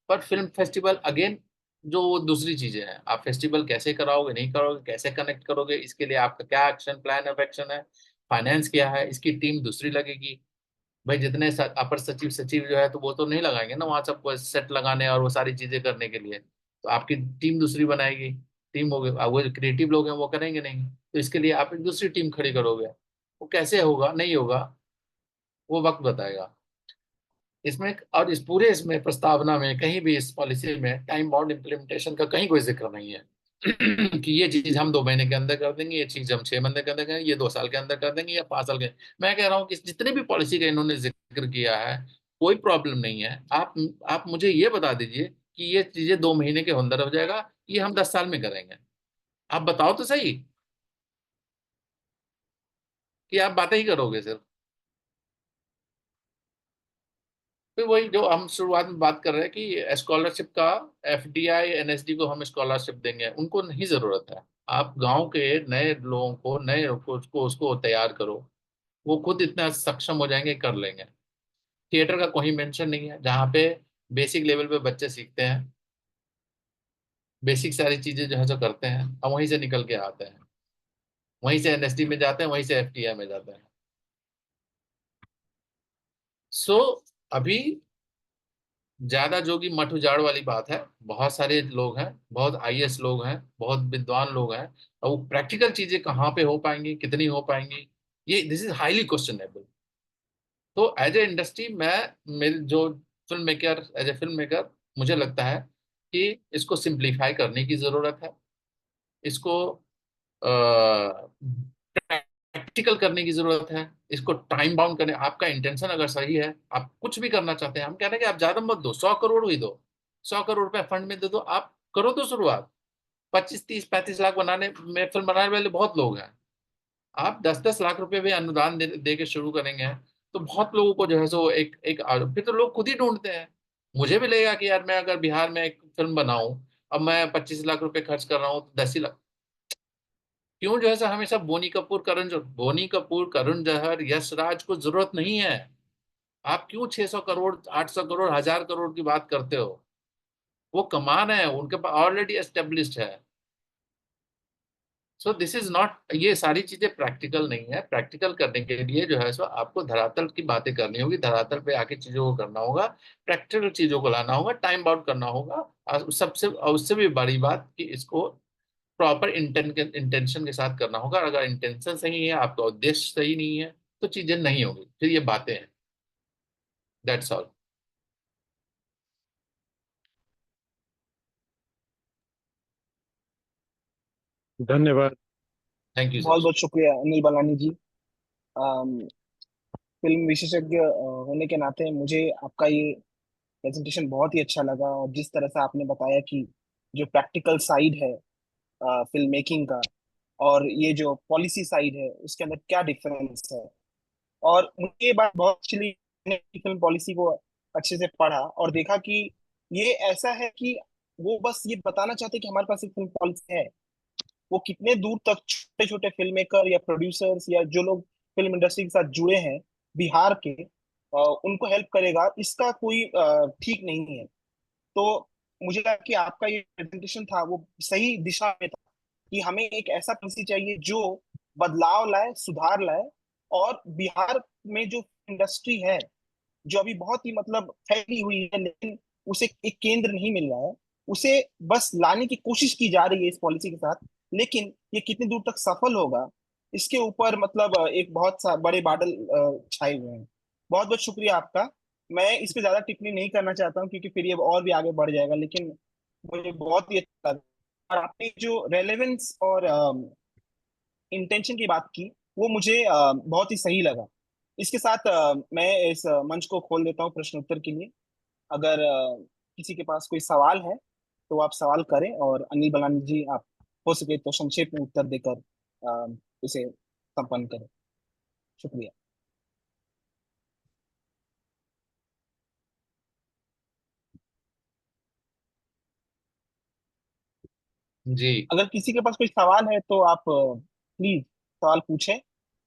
पर फिल्म फेस्टिवल अगेन जो वो दूसरी चीजें हैं, आप फेस्टिवल कैसे कराओगे, नहीं करोगे, कैसे कनेक्ट करोगे, इसके लिए आपका क्या एक्शन प्लान ऑफ एक्शन है, फाइनेंस क्या है, इसकी टीम दूसरी लगेगी। भाई जितने अपर सचिव सचिव जो है तो वो तो नहीं लगाएंगे ना वहां सबको सेट लगाने और वो सारी चीजें करने के लिए, तो आपकी टीम दूसरी बनाएगी। टीम होगी, वो जो क्रिएटिव लोग हैं वो करेंगे नहीं, तो इसके लिए आप एक दूसरी टीम खड़ी करोगे। वो कैसे होगा, नहीं होगा, वो वक्त बताएगा। इसमें और इस पूरे इसमें प्रस्तावना में कहीं भी इस पॉलिसी में टाइम बाउंड इम्प्लीमेंटेशन का कहीं कोई जिक्र नहीं है कि ये चीज हम 2 महीने के अंदर कर देंगे, ये चीज हम 6 महीने के अंदर करेंगे, ये 2 साल के अंदर कर देंगे या 5 साल के। मैं कह रहा हूँ कि जितने भी पॉलिसी का इन्होंने जिक्र किया है कोई प्रॉब्लम नहीं है। आप मुझे ये बता दीजिए कि ये चीजें 2 महीने के अंदर हो जाएगा, ये हम 10 साल में करेंगे। आप बताओ तो सही कि आप बातें ही करोगे सिर्फ। फिर वही जो हम शुरुआत में बात कर रहे हैं कि स्कॉलरशिप का, एफडीआई एनएसडी को हम स्कॉलरशिप देंगे, उनको नहीं जरूरत है। आप गांव के नए लोगों को, नए उसको उसको तैयार करो, वो खुद इतना सक्षम हो जाएंगे, कर लेंगे। थिएटर का कोई मेंशन नहीं है, जहाँ पे बेसिक लेवल पे बच्चे सीखते हैं, बेसिक सारी चीजें जो है जो करते हैं, और वहीं से निकल के आते हैं, वहीं से एनएसडी में जाते हैं, वहीं से एफटीआई में जाते हैं। सो अभी ज्यादा जोगी मठ उजाड़ वाली बात है। बहुत सारे लोग हैं, बहुत आईएएस लोग हैं, बहुत विद्वान लोग हैं, और वो प्रैक्टिकल चीजें कहाँ पे हो पाएंगी, कितनी हो पाएंगी, ये दिस इज हाईली क्वेश्चनेबल। तो एज ए इंडस्ट्री मैं, मेरे जो film maker, as a film maker, मुझे लगता है कि इसको सिंप्लीफाई करने की जरूरत है, इसको प्रैक्टिकल करने की जरूरत है, इसको टाइम बाउंड करने। आपका इंटेंशन अगर सही है, आप कुछ भी करना चाहते हैं, हम कह रहे हैं कि आप ज्यादा मत दो, 100 करोड़ ही दो, 100 करोड़ रुपए फंड में दे दो, आप करो तो शुरुआत। 25, 30, 35 लाख बनाने में, फिल्म बनाने वाले बहुत लोग हैं। आप 10, 10 लाख रुपए भी अनुदान दे के शुरू करेंगे तो बहुत लोगों को जो है सो एक एक फिर तो लोग खुद ही ढूंढते हैं। मुझे भी लगेगा कि यार मैं अगर बिहार में एक फिल्म बनाऊं, अब मैं 25 लाख रुपए खर्च कर रहा हूँ तो 10 ही लाख क्यों जो है सो हमेशा बोनी कपूर, करण जौहर, यश राज को जरूरत नहीं है। आप क्यों 600 करोड़, 800 करोड़, 1000 करोड़ की बात करते हो? वो कमा रहे हैं, उनके पास ऑलरेडी एस्टेब्लिश्ड है। सो दिस इज नॉट, ये सारी चीजें प्रैक्टिकल नहीं है। प्रैक्टिकल करने के लिए जो है सो आपको धरातल की बातें करनी होगी, धरातल पे आके चीजों को करना होगा, प्रैक्टिकल चीजों को लाना होगा, टाइम बाउंड करना होगा। और उससे भी बड़ी बात कि इसको प्रॉपर इंटेंशन के साथ करना होगा। अगर इंटेंशन सही है, आपका उद्देश्य सही नहीं है, तो चीजें नहीं होगी, फिर ये बातें हैं। That's all. धन्यवाद। थैंक यू बहुत सर। बहुत शुक्रिया अनिल बालानी जी। अम, फिल्म विशेषज्ञ होने के नाते मुझे आपका ये प्रेजेंटेशन बहुत ही अच्छा लगा, और जिस तरह से आपने बताया कि जो प्रैक्टिकल साइड है फिल्म मेकिंग का, और ये जो पॉलिसी साइड है उसके अंदर क्या डिफरेंस है। और मुझे ये बात बहुत अच्छी लगी, मैंने फिल्म पॉलिसी को अच्छे से पढ़ा और देखा कि ये ऐसा है कि वो बस ये बताना चाहते हैं कि हमारे पास एक फिल्म पॉलिसी है। वो कितने दूर तक छोटे छोटे फिल्म मेकर या प्रोड्यूसर्स या जो लोग फिल्म इंडस्ट्री के साथ जुड़े हैं बिहार के, उनको हेल्प करेगा, इसका कोई ठीक नहीं है। तो मुझे लगा कि आपका ये प्रेजेंटेशन था वो सही दिशा में था, कि हमें एक ऐसा पॉलिसी चाहिए जो बदलाव लाए, सुधार लाए, और बिहार में जो इंडस्ट्री है, जो अभी बहुत ही मतलब फैली हुई है, लेकिन उसे एक केंद्र नहीं मिल रहा है, उसे बस लाने की कोशिश की जा रही है इस पॉलिसी के साथ। लेकिन ये कितनी दूर तक सफल होगा, इसके ऊपर मतलब एक बहुत सा बड़े बादल छाए हुए हैं। बहुत बहुत शुक्रिया आपका। मैं इस पे ज्यादा टिप्पणी नहीं करना चाहता हूँ, क्योंकि फिर ये और भी आगे बढ़ जाएगा, लेकिन मुझे बहुत ही अच्छा लगा। और आपने जो रेलेवेंस और इंटेंशन की बात की, वो मुझे बहुत ही सही लगा। इसके साथ मैं इस मंच को खोल देता हूँ प्रश्न उत्तर के लिए। अगर किसी के पास कोई सवाल है तो आप सवाल करें, और अनिल बलानी जी आप हो सके तो संक्षेप में उत्तर देकर इसे संपन्न करें। शुक्रिया। जी। अगर किसी के पास कोई सवाल है तो आप प्लीज सवाल पूछें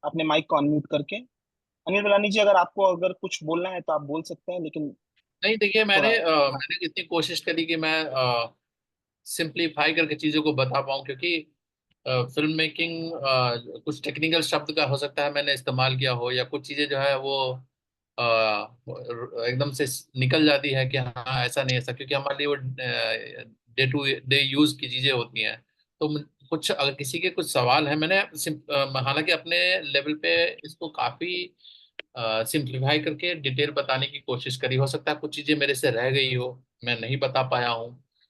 अपने माइक को अनम्यूट करके। अनिल बलानी जी, अगर आपको अगर कुछ बोलना है तो आप बोल सकते हैं, लेकिन नहीं देखिए, थोड़ा। मैंने इतनी कोशिश करी कि मैं सिंप्लीफाई करके चीजों को बता पाऊं, क्योंकि फिल्म मेकिंग कुछ टेक्निकल शब्द का हो सकता है मैंने इस्तेमाल किया हो, या कुछ चीजें जो है वो एकदम से निकल जाती है कि हाँ ऐसा नहीं ऐसा, क्योंकि हमारे लिए वो डे टू डे यूज की चीजें होती हैं। तो कुछ अगर किसी के कुछ सवाल है, मैंने हालांकि अपने लेवल पे इसको काफी सिंप्लीफाई करके डिटेल बताने की कोशिश करी। हो सकता है कुछ चीजें मेरे से रह गई हो, मैं नहीं बता पाया हूँ,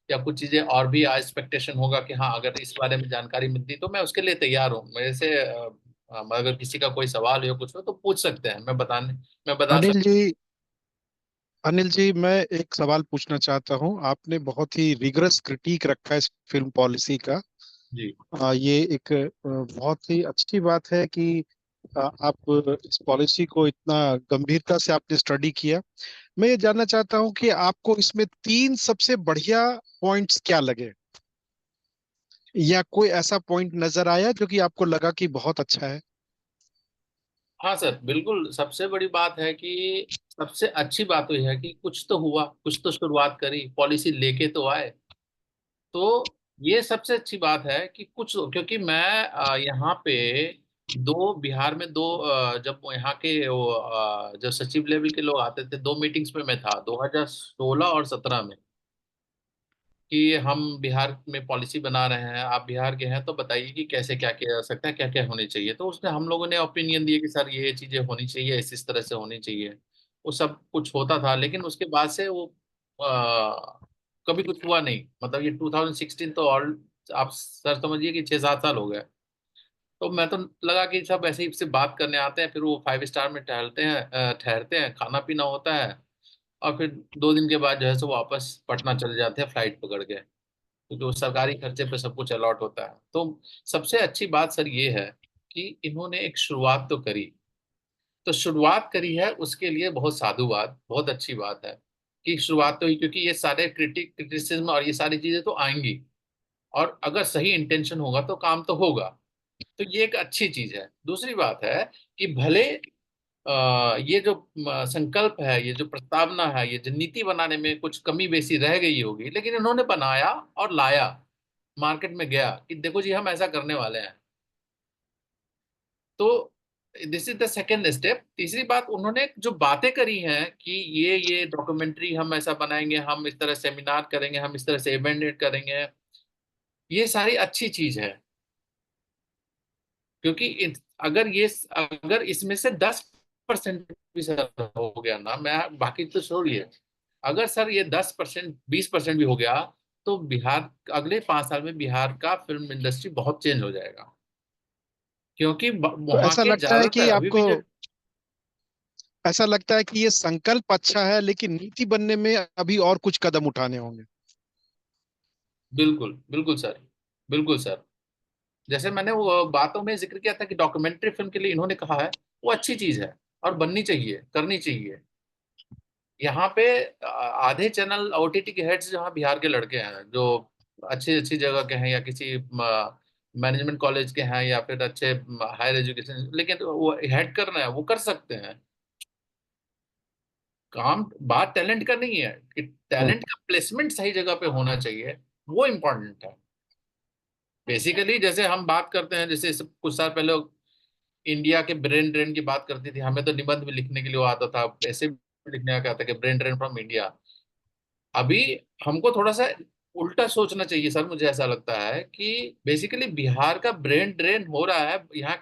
या कुछ चीजें और भी एक्सपेक्टेशन होगा कि हाँ अगर इस बारे में जानकारी मिलती तो मैं उसके लिए तैयार हूँ। मेरे से अगर किसी का कोई सवाल हो कुछ हो तो पूछ सकते हैं, मैं बता अनिल सकता जी, अनिल जी, मैं एक सवाल पूछना चाहता हूँ। आपने बहुत ही रिगरस क्रिटिक रखा है इस फिल्म पॉलिसी का। हूँ। जी। ये एक बहुत ही अच्छी बात है कि आप इस पॉलिसी को इतना गंभीरता से आपने स्टडी किया। मैं ये जानना चाहता हूँ कि आपको इसमें तीन सबसे बढ़िया पॉइंट्स क्या लगे, या कोई ऐसा पॉइंट नजर आया जो कि आपको लगा कि बहुत अच्छा है। हाँ सर, बिल्कुल सबसे बड़ी बात है कि सबसे अच्छी बात तो यह है कि कुछ तो हुआ, कुछ तो शुरुआत करी, पॉलिसी लेके तो आए। तो ये सबसे अच्छी बात है कि कुछ, क्योंकि मैं यहाँ पे बिहार में जब यहाँ के जो सचिव लेवल के लोग आते थे, 2 मीटिंग्स में मैं था 2016 और 17 में, कि हम बिहार में पॉलिसी बना रहे हैं, आप बिहार के हैं तो बताइए कि कैसे क्या किया जा सकता है, क्या क्या होनी चाहिए। तो उसने हम लोगों ने ओपिनियन दिए कि सर ये चीजें होनी चाहिए, इस तरह से होनी चाहिए। वो सब कुछ होता था, लेकिन उसके बाद से वो कभी कुछ हुआ नहीं। मतलब ये 2016 तो और आप सर समझिए कि 6-7 साल हो गए। तो मैं तो लगा कि सब ऐसे ही से बात करने आते हैं, फिर वो 5 स्टार में टहलते हैं, ठहरते हैं, खाना पीना होता है, और फिर 2 दिन के बाद जो है सो वापस पटना चले जाते हैं फ्लाइट पकड़ के, क्योंकि वो सरकारी खर्चे पे सब कुछ अलॉट होता है। तो सबसे अच्छी बात सर ये है कि इन्होंने एक शुरुआत तो करी। तो शुरुआत करी है उसके लिए बहुत साधुवाद, बहुत अच्छी बात है कि शुरुआत तो हुई, क्योंकि ये सारे क्रिटिसिज्म और ये सारी चीजें तो आएंगी, और अगर सही इंटेंशन होगा तो काम तो होगा। तो ये एक अच्छी चीज है। दूसरी बात है कि भले ये जो संकल्प है, ये जो प्रस्तावना है, ये जो नीति बनाने में कुछ कमी बेसी रह गई होगी, लेकिन इन्होंने बनाया और लाया, मार्केट में गया कि देखो जी हम ऐसा करने वाले हैं। तो this is the second step. तीसरी बात, उन्होंने जो बातें करी हैं कि ये डॉक्यूमेंट्री हम ऐसा बनाएंगे, हम इस तरह सेमिनार करेंगे, हम इस तरह से इवेंट करेंगे, ये सारी अच्छी चीज है। क्योंकि अगर इसमें से 10% भी सर हो गया ना, मैं बाकी तो छोड़िए, अगर सर ये 10% 20% भी हो गया, तो बिहार अगले 5 साल में बिहार का फिल्म इंडस्ट्री बहुत चेंज हो जाएगा। क्योंकि तो वहां ऐसा के लगता है ज्यादातर कि अभी भी आपको जो, ऐसा लगता है कि ये संकल्प अच्छा है, लेकिन नीति बनने में अभी और कुछ कदम उठाने होंगे। बिल्कुल बिल्कुल सर, बिल्कुल सर। जैसे मैंने वो बातों में जिक्र किया था कि डॉक्यूमेंट्री फिल्म के लिए इन्होंने कहा है, वो अच्छी चीज है और बननी चाहिए, करनी चाहिए। यहाँ पे आधे चैनल ओटीटी के हेड्स जहाँ बिहार के लड़के हैं, जो अच्छी अच्छी जगह के हैं, या किसी मैनेजमेंट कॉलेज के हैं, या फिर अच्छे हायर एजुकेशन, लेकिन वो हेड करना है वो कर सकते हैं काम। बात टैलेंट का नहीं है कि हम्म। टैलेंट का प्लेसमेंट सही जगह पे होना चाहिए, वो इम्पोर्टेंट है। बेसिकली जैसे हम बात करते हैं, जैसे कुछ साल पहले इंडिया के ब्रेन ड्रेन की बात करती थी, हमें तो निबंध भी लिखने के लिए वो आता था, ऐसे भी लिखने का आता कि ब्रेन ड्रेन फ्रॉम इंडिया। अभी हमको थोड़ा सा उल्टा सोचना चाहिए सर, मुझे ऐसा लगता है कि बेसिकली बिहार का ब्रेन ड्रेन हो रहा है। यहाँ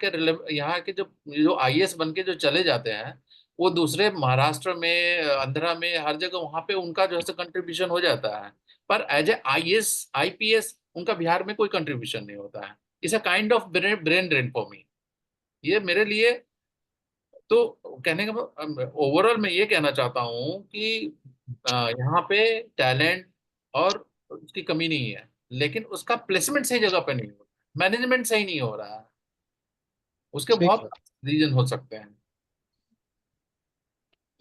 के जो जो आईएएस बन के जो चले जाते हैं, वो दूसरे महाराष्ट्र में, आंध्रा में, हर जगह वहां पे उनका जो है कंट्रीब्यूशन हो जाता है। पर एज ए आईएएस आईपीएस उनका बिहार में कोई कंट्रीब्यूशन नहीं होता है। It's a kind of brain drain for me. ये मेरे लिए तो कहने का ओवरऑल मैं ये कहना चाहता हूँ कि यहाँ पे टैलेंट और उसकी कमी नहीं है, लेकिन उसका प्लेसमेंट सही जगह पे नहीं हो रहा, मैनेजमेंट सही नहीं हो रहा है। उसके ठीक बहुत है। रीजन हो सकते हैं।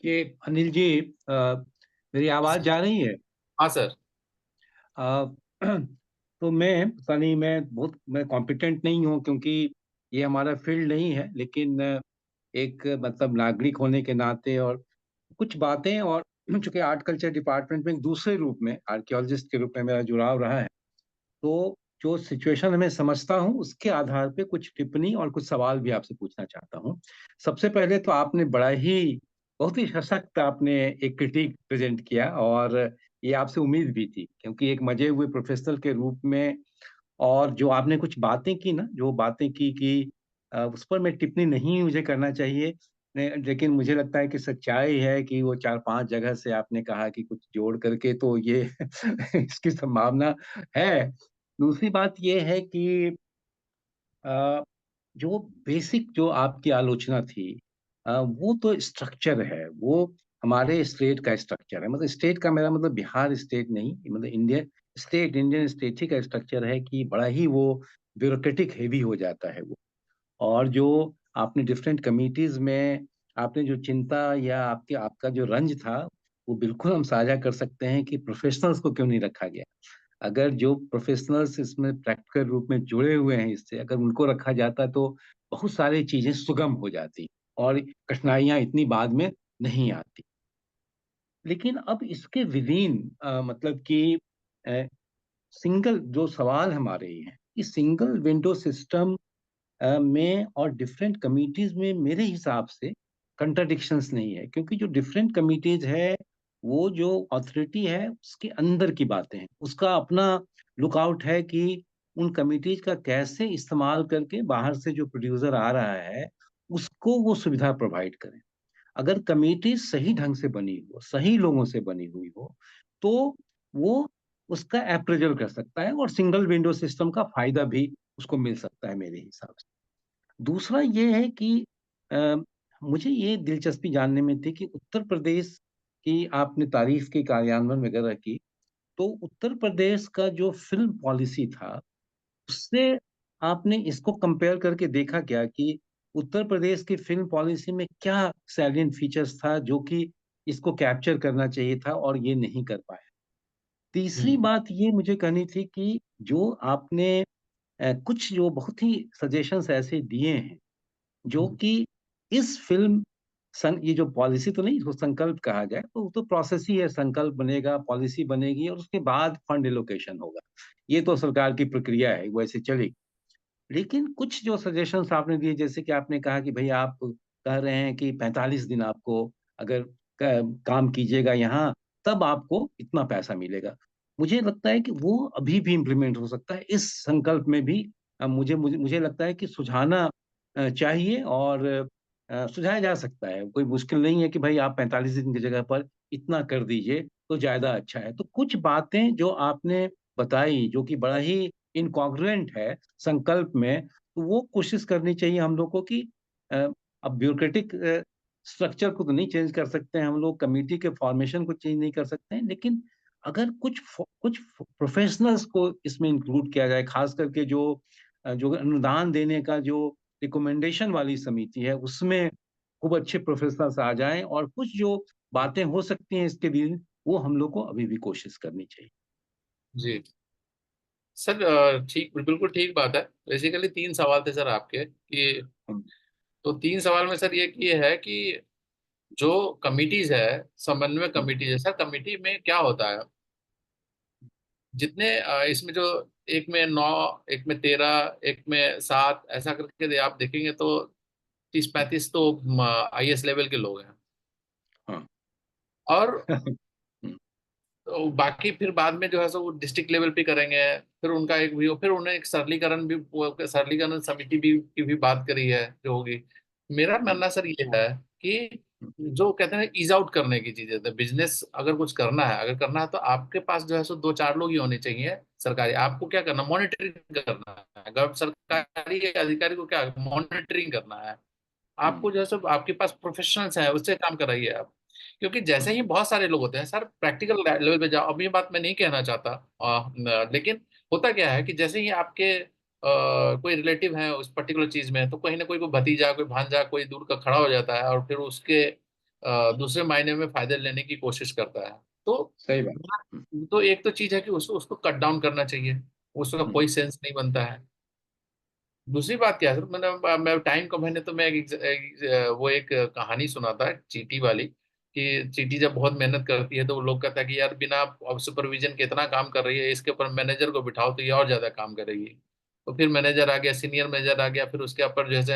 ये अनिल जी, मेरी आवाज जा रही है? हाँ सर। अ, तो मैं पता नहीं, मैं कॉम्पिटेंट नहीं हूँ क्योंकि ये हमारा फील्ड नहीं है, लेकिन एक मतलब नागरिक होने के नाते और कुछ बातें, और चूंकि आर्ट कल्चर डिपार्टमेंट में एक दूसरे रूप में आर्कियोलॉजिस्ट के रूप में मेरा जुड़ाव रहा है, तो जो सिचुएशन मैं समझता हूँ उसके आधार पे कुछ टिप्पणी और कुछ सवाल भी आपसे पूछना चाहता हूँ। सबसे पहले तो आपने बहुत ही सशक्त आपने एक क्रिटिक प्रेजेंट किया, और ये आपसे उम्मीद भी थी क्योंकि एक मजे हुए प्रोफेशनल के रूप में। और जो आपने कुछ बातें की ना, जो बातें की कि उस पर मैं टिप्पणी नहीं मुझे करना चाहिए, लेकिन मुझे लगता है कि सच्चाई है कि वो 4-5 जगह से आपने कहा कि कुछ जोड़ करके तो ये इसकी संभावना है। दूसरी बात ये है कि अ, जो बेसिक जो आपकी आलोचना थी, वो तो स्ट्रक्चर है, वो हमारे स्टेट का स्ट्रक्चर है। मतलब स्टेट का मेरा मतलब बिहार स्टेट नहीं, मतलब इंडियन स्टेट ही का स्ट्रक्चर है कि बड़ा ही वो ब्यूरोक्रेटिक हेवी हो जाता है वो। और जो आपने डिफरेंट कमिटीज में आपने जो चिंता या आपका जो रंज था, वो बिल्कुल हम साझा कर सकते हैं कि प्रोफेशनल्स को क्यों नहीं रखा गया। अगर जो प्रोफेशनल्स इसमें प्रैक्टिकल रूप में जुड़े हुए हैं इससे, अगर उनको रखा जाता तो बहुत सारी चीजें सुगम हो जाती और कठिनाइयां इतनी बाद में नहीं आती। लेकिन अब इसके विभिन्न मतलब कि सिंगल जो सवाल हमारे ये हैं, इस सिंगल विंडो सिस्टम में और डिफरेंट कमिटीज में मेरे हिसाब से कंट्राडिक्शंस नहीं है, क्योंकि जो डिफरेंट कमिटीज है वो जो अथॉरिटी है उसके अंदर की बातें हैं, उसका अपना लुकआउट है कि उन कमिटीज का कैसे इस्तेमाल करके बाहर से जो प्रोड्यूसर आ रहा है उसको वो सुविधा प्रोवाइड करें। अगर कमेटी सही ढंग से बनी हो, सही लोगों से बनी हुई हो, तो वो उसका अप्रेजल कर सकता है और सिंगल विंडो सिस्टम का फायदा भी उसको मिल सकता है मेरे हिसाब से। दूसरा ये है कि अ, मुझे ये दिलचस्पी जानने में थी कि उत्तर प्रदेश की आपने तारीफ की कार्यान्वयन वगैरह की, तो उत्तर प्रदेश का जो फिल्म पॉलिसी था उससे आपने इसको कंपेयर करके देखा क्या कि उत्तर प्रदेश की फिल्म पॉलिसी में क्या सैलिएंट फीचर्स था जो कि इसको कैप्चर करना चाहिए था और ये नहीं कर पाया। तीसरी हम्म। बात ये मुझे कहनी थी कि जो आपने कुछ जो बहुत ही सजेशंस ऐसे दिए हैं जो हम्म। कि इस फिल्म ये जो पॉलिसी तो नहीं, इसको संकल्प कहा जाए तो वो तो प्रोसेस ही है, संकल्प बनेगा, पॉलिसी बनेगी और उसके बाद फंड एलोकेशन होगा। ये तो सरकार की प्रक्रिया है, वैसे चलेगी। लेकिन कुछ जो सजेशंस आपने दिए, जैसे कि आपने कहा कि भाई आप कह रहे हैं कि 45 दिन आपको अगर काम कीजिएगा यहाँ, तब आपको इतना पैसा मिलेगा। मुझे लगता है कि वो अभी भी इम्प्लीमेंट हो सकता है इस संकल्प में भी। मुझे लगता है कि सुझाना चाहिए और सुझाया जा सकता है। कोई मुश्किल नहीं है कि भाई आप 45 दिन की जगह पर इतना कर दीजिए तो ज्यादा अच्छा है। तो कुछ बातें जो आपने बताई जो कि बड़ा ही इनकॉन्ग्रुएंट है संकल्प में, तो वो कोशिश करनी चाहिए हम लोग को कि अ, अब ब्यूरोक्रेटिक स्ट्रक्चर को तो नहीं चेंज कर सकते हैं हम लोग, कमेटी के फॉर्मेशन को चेंज नहीं कर सकते हैं, लेकिन अगर कुछ प्रोफेशनल्स को इसमें इंक्लूड किया जाए, खास करके जो अनुदान देने का जो रिकमेंडेशन वाली समिति है उसमें खूब अच्छे प्रोफेशनल्स आ जाएं, और कुछ जो बातें हो सकती हैं इसके लिए वो हम लोग को अभी भी कोशिश करनी चाहिए। जी सर, ठीक, बिल्कुल ठीक बात है। बेसिकली 3 सवाल थे सर आपके कि, हम्म, तो 3 सवाल में सर एक ये है कि जो कमिटीज है, समन्वय हम्म, कमिटी है सर, कमिटी में क्या होता है, जितने इसमें जो एक में 9, एक में 13, एक में 7, ऐसा करके आप देखेंगे तो 30-35 तो आईएएस लेवल के लोग हैं। हाँ। और हम्म, तो बाकी फिर बाद में जो है सो वो डिस्ट्रिक्ट लेवल पे करेंगे। फिर उनका एक भी, फिर उन्हें एक सरलीकरण भी, वो सरलीकरण समिति भी की भी बात करी है जो होगी। मेरा हम्म, मानना सर ये है कि जो कहते हैं ईज आउट करने की चीजें, तो बिजनेस अगर कुछ करना है, अगर करना है तो आपके पास जो है सो 2-4 लोग ही होने चाहिए सरकारी। आपको क्या करना, मॉनिटरिंग करना है। सरकारी अधिकारी को क्या मॉनिटरिंग करना है। आपको जैसे आपके पास प्रोफेशनल्स हैं उससे काम कराइए आप। क्योंकि जैसे ही बहुत सारे लोग होते हैं सर, प्रैक्टिकल लेवल पे जाओ, अब ये बात मैं नहीं कहना चाहता लेकिन होता क्या है कि जैसे ही आपके कोई रिलेटिव है उस पर्टिकुलर चीज में, तो कहीं ना कोई भतीजा, कोई भांजा, कोई दूर का खड़ा हो जाता है और फिर उसके दूसरे मायने में फायदे लेने की कोशिश करता है। तो सही बात। तो एक तो चीज है कि उसको उसको कट डाउन करना चाहिए, उसका हम्म, कोई सेंस नहीं बनता है। दूसरी बात क्या है सर, मैं टाइम का, मैंने तो मैं वो एक कहानी सुना था चींटी वाली, कि चींटी जब बहुत मेहनत करती है तो वो लोग कहता है कि यार बिना सुपरविजन के इतना काम कर रही है, इसके ऊपर मैनेजर को बिठाओ तो ये और ज्यादा काम करेगी। तो फिर मैनेजर आ गया, सीनियर मैनेजर आ गया, फिर उसके ऊपर जैसे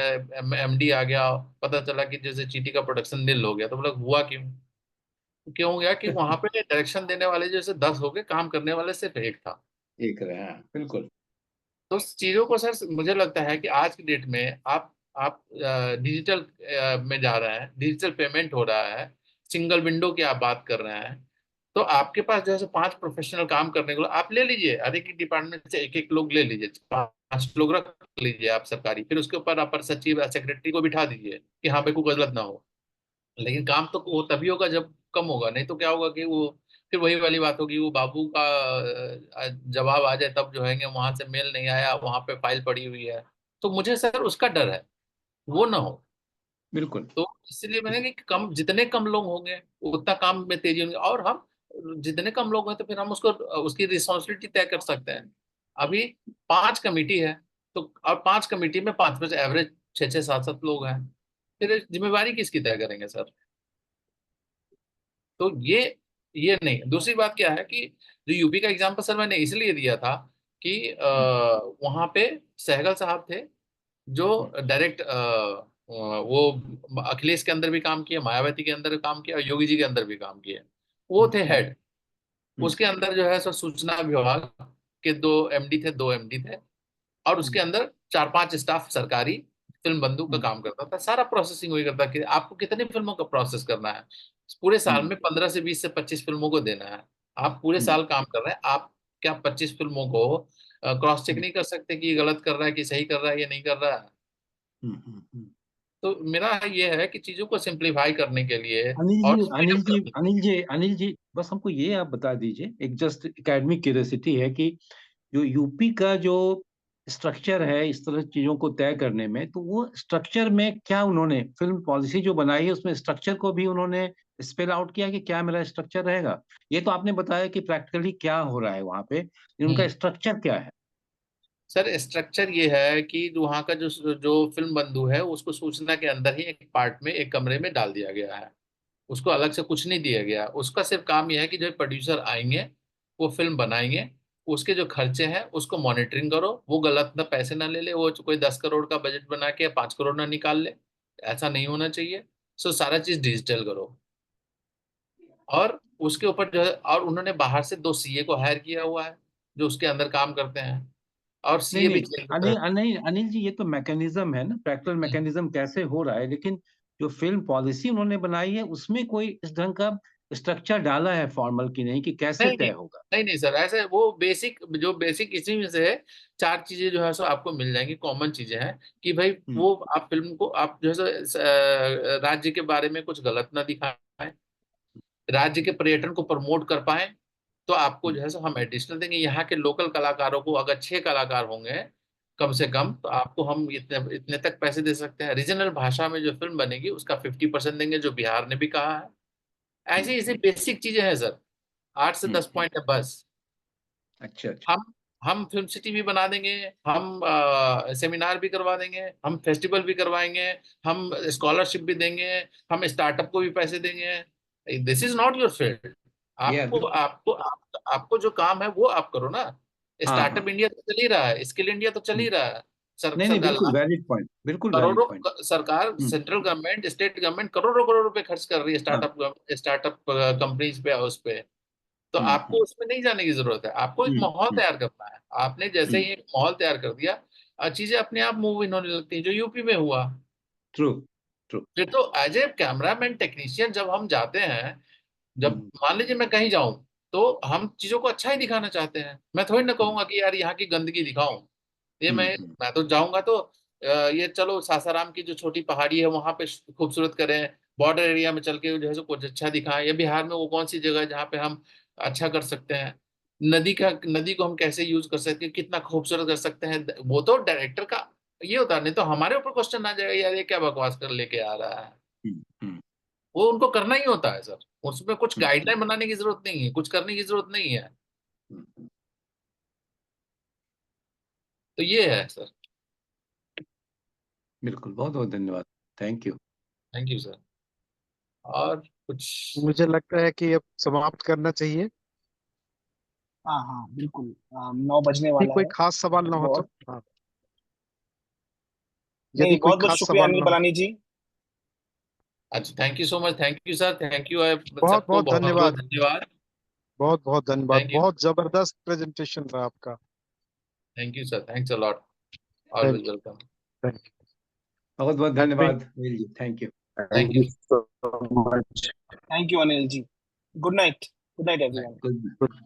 एमडी आ गया। पता चला कि जैसे चींटी का प्रोडक्शन नील हो गया, तो बोला हुआ क्यों? क्यों हो गया कि वहां पे डायरेक्शन देने वाले जैसे 10 हो गए, काम करने वाले सिर्फ एक था। एक रहे हैं, बिल्कुल। तो उस चीजों को सर मुझे लगता है कि आज की डेट में आप डिजिटल में जा रहे हैं, डिजिटल पेमेंट हो रहा है, सिंगल विंडो की आप बात कर रहे हैं। तो आपके पास जैसे 5 प्रोफेशनल काम करने को आप ले लीजिए, हर एक डिपार्टमेंट से एक एक लोग ले लीजिए, 5 लोग रख लीजिए आप सरकारी, फिर उसके ऊपर अपर सचिव सेक्रेटरी को बिठा दीजिए कि यहाँ पे कोई गलत ना हो। लेकिन काम तो वो तभी होगा जब कम होगा, नहीं तो क्या होगा कि वो फिर वही वाली बात होगी, वो बाबू का जवाब आ जाए तब जो है वहां से मेल नहीं आया, वहां पे फाइल पड़ी हुई है। तो मुझे सर उसका डर है, वो ना हो। बिल्कुल। तो इसलिए मैंने कि कम, जितने कम लोग होंगे उतना काम में तेजी होगी, और हम जितने कम लोग हैं तो फिर हम उसको उसकी रिस्पॉन्सिबिलिटी तय कर सकते हैं। अभी 5 कमेटी है, तो और 5 कमेटी में 5 एवरेज 6 6 7 7 लोग हैं, फिर जिम्मेवारी किसकी तय करेंगे सर? तो ये नहीं। दूसरी बात क्या है कि जो यूपी का एग्जाम्पल सर मैंने इसलिए दिया था कि वहां पे सहगल साहब थे जो डायरेक्ट वो अखिलेश के अंदर भी काम किए, मायावती के अंदर भी काम किया और योगी जी के अंदर भी काम किए, वो थे हेड। उसके अंदर जो है सर सूचना विभाग के 2 एमडी थे, 2 एमडी थे, और उसके अंदर 4 5 स्टाफ सरकारी फिल्म बंधु का काम करता था। सारा प्रोसेसिंग वही करता कि आपको कितनी फिल्मों का प्रोसेस करना है, पूरे साल में 15 से 20 से 25 फिल्मों को देना है। आप पूरे साल काम कर रहे हैं, आप क्या 25 फिल्मों को क्रॉस चेक नहीं कर सकते कि ये गलत कर रहा है कि सही कर रहा है, ये नहीं कर रहा है? तो मेरा ये है कि चीजों को सिंप्लीफाई करने के लिए अनिल जी, और स्पीड अनिल अप जी, करने के लिए। अनिल जी, अनिल जी, बस हमको ये आप बता दीजिए, एक जस्ट एकेडमिक क्यूरियोसिटी है कि जो यूपी का जो स्ट्रक्चर है इस तरह चीजों को तय करने में, तो वो स्ट्रक्चर में क्या उन्होंने फिल्म पॉलिसी जो बनाई है उसमें स्ट्रक्चर को भी उन्होंने स्पेल आउट किया कि क्या मेरा स्ट्रक्चर रहेगा? ये तो आपने बताया कि प्रैक्टिकली क्या हो रहा है वहां पे, लेकिन उनका हम्म। स्ट्रक्चर क्या है? सर स्ट्रक्चर ये है कि वहाँ का जो जो फिल्म बंधु है उसको सूचना के अंदर ही एक पार्ट में, एक कमरे में डाल दिया गया है। उसको अलग से कुछ नहीं दिया गया। उसका सिर्फ काम यह है कि जो प्रोड्यूसर आएंगे वो फिल्म बनाएंगे, उसके जो खर्चे हैं उसको मॉनिटरिंग करो, वो गलत ना पैसे ना ले ले, वो कोई 10 करोड़ का बजट बना के 5 करोड़ ना निकाल ले, ऐसा नहीं होना चाहिए। सो सारा चीज डिजिटल करो। और उसके ऊपर जो है, और उन्होंने बाहर से 2 सीए को हायर किया हुआ है जो उसके अंदर काम करते हैं, और नहीं सीए भी नहीं, चेंज होता अनिल है। अनिल अनिल जी, ये तो मैकेनिज्म है ना, प्रैक्टिकल मैकेनिज्म कैसे हो रहा है, लेकिन जो फिल्म पॉलिसी उन्होंने बनाई है उसमें कोई इस ढंग का स्ट्रक्चर डाला है फॉर्मल की नहीं, कि कैसे नहीं तय नहीं, होगा? नहीं नहीं सर, ऐसे वो बेसिक, जो बेसिक इसी में से है, 4 चीजें जो है सो आपको मिल जाएंगी, कॉमन चीजें हैं कि भाई हम्म वो आप फिल्म को आप जो है सो राज्य के बारे में कुछ गलत ना दिखाएं, राज्य के पर्यटन को प्रमोट कर पाए, तो आपको जो हम्म है सो हम एडिशनल देंगे। यहाँ के लोकल कलाकारों को अगर 6 कलाकार होंगे कम से कम, तो आपको हम इतने इतने तक पैसे दे सकते हैं। रीजनल भाषा में जो फिल्म बनेगी उसका 50% देंगे, जो बिहार ने भी कहा है। हम्म ऐसी ऐसी हम्म बेसिक चीजें हैं सर, 8 से 10 हम्म। पॉइंट है बस। अच्छा अच्छा। हम हम फिल्म सिटी भी बना देंगे, हम सेमिनार भी करवा देंगे, हम फेस्टिवल भी करवाएंगे, हम स्कॉलरशिप भी देंगे, हम स्टार्टअप को भी पैसे देंगे। This is not your field. आपको बिल्कुल। आपको आपको जो काम है वो आप करो ना। हाँ हाँ। स्टार्टअप इंडिया तो चल ही रहा है, स्किल इंडिया तो चल ही हम्म। रहा है। नहीं नहीं, बिल्कुल वैलिड पॉइंट, बिल्कुल वैलिड करोड़ों पॉइंट। सरकार, हम्म सेंट्रल गवर्नमेंट, स्टेट गवर्नमेंट करोड़ों करोड़ रुपए खर्च कर रही है हाँ। स्टार्टअप कंपनीज पे, उस पे। तो आपको हम्म। उसमें नहीं जाने की जरूरत है, आपको एक माहौल हम्म तैयार करना है। आपने जैसे हम्म। ही एक माहौल तैयार कर दिया, चीजें अपने आप मूव इन होने लगती हैं, जो यूपी में हुआ। True true. फिर तो एज ए कैमरामैन टेक्नीशियन जब हम जाते हैं, जब हम्म मान लीजिए मैं कहीं जाऊं, तो हम चीजों को अच्छा ही दिखाना चाहते हैं। मैं थोड़ी ना कहूंगा कि यार यहाँ की गंदगी दिखाऊं। ये हम्म मैं हम्म मैं तो जाऊंगा तो ये चलो सासाराम की जो छोटी पहाड़ी है वहां पे खूबसूरत करें, बॉर्डर एरिया में चल के जो है सो कुछ अच्छा दिखाएं, या बिहार में वो कौन सी जगह है जहाँ पे हम अच्छा कर सकते हैं, नदी को हम कैसे यूज कर सकते हैं, कितना खूबसूरत कर सकते हैं, वो तो डायरेक्टर का ये होता है, नहीं तो हमारे ऊपर क्वेश्चन आ जाएगा यार ये क्या बकवास कर लेके आ रहा है। हम्म, वो उनको करना ही होता है सर, उसमें कुछ हम्म, गाइडलाइन बनाने की जरूरत नहीं है, कुछ करने की जरूरत नहीं है। हम्म। तो ये है सर। बिल्कुल, बहुत बहुत धन्यवाद। Thank you. Thank you sir. और कुछ? मुझे लगता है कि अब समाप्त करना चाहिए। हाँ हाँ बिल्कुल, 9 बजने यदि वाला कोई है। खास सवाल ना हो तो, बहुत हाँ, नहीं, यदि कोई बहुत बहुत खास शुक्रिया सवाल अनिल ना हो। बलानी जी। अच्छा, thank you so much, thank you sir, thank you बहुत सबको बहुत बहुत बहुत धन्यवाद। धन्यवाद। बहुत बहुत धन्यवाद, थैंक यू, बहुत जबरदस्त प्रेजेंटेशन रहा आपका। Thank you sir, thanks a lot, thank always you. Welcome. Thank you. बहुत बहुत एंड में धन्यवाद Anil ji, thank you. Thank Thank you. you so much. Thank you Anil ji. Good night, good night everyone. Good. Good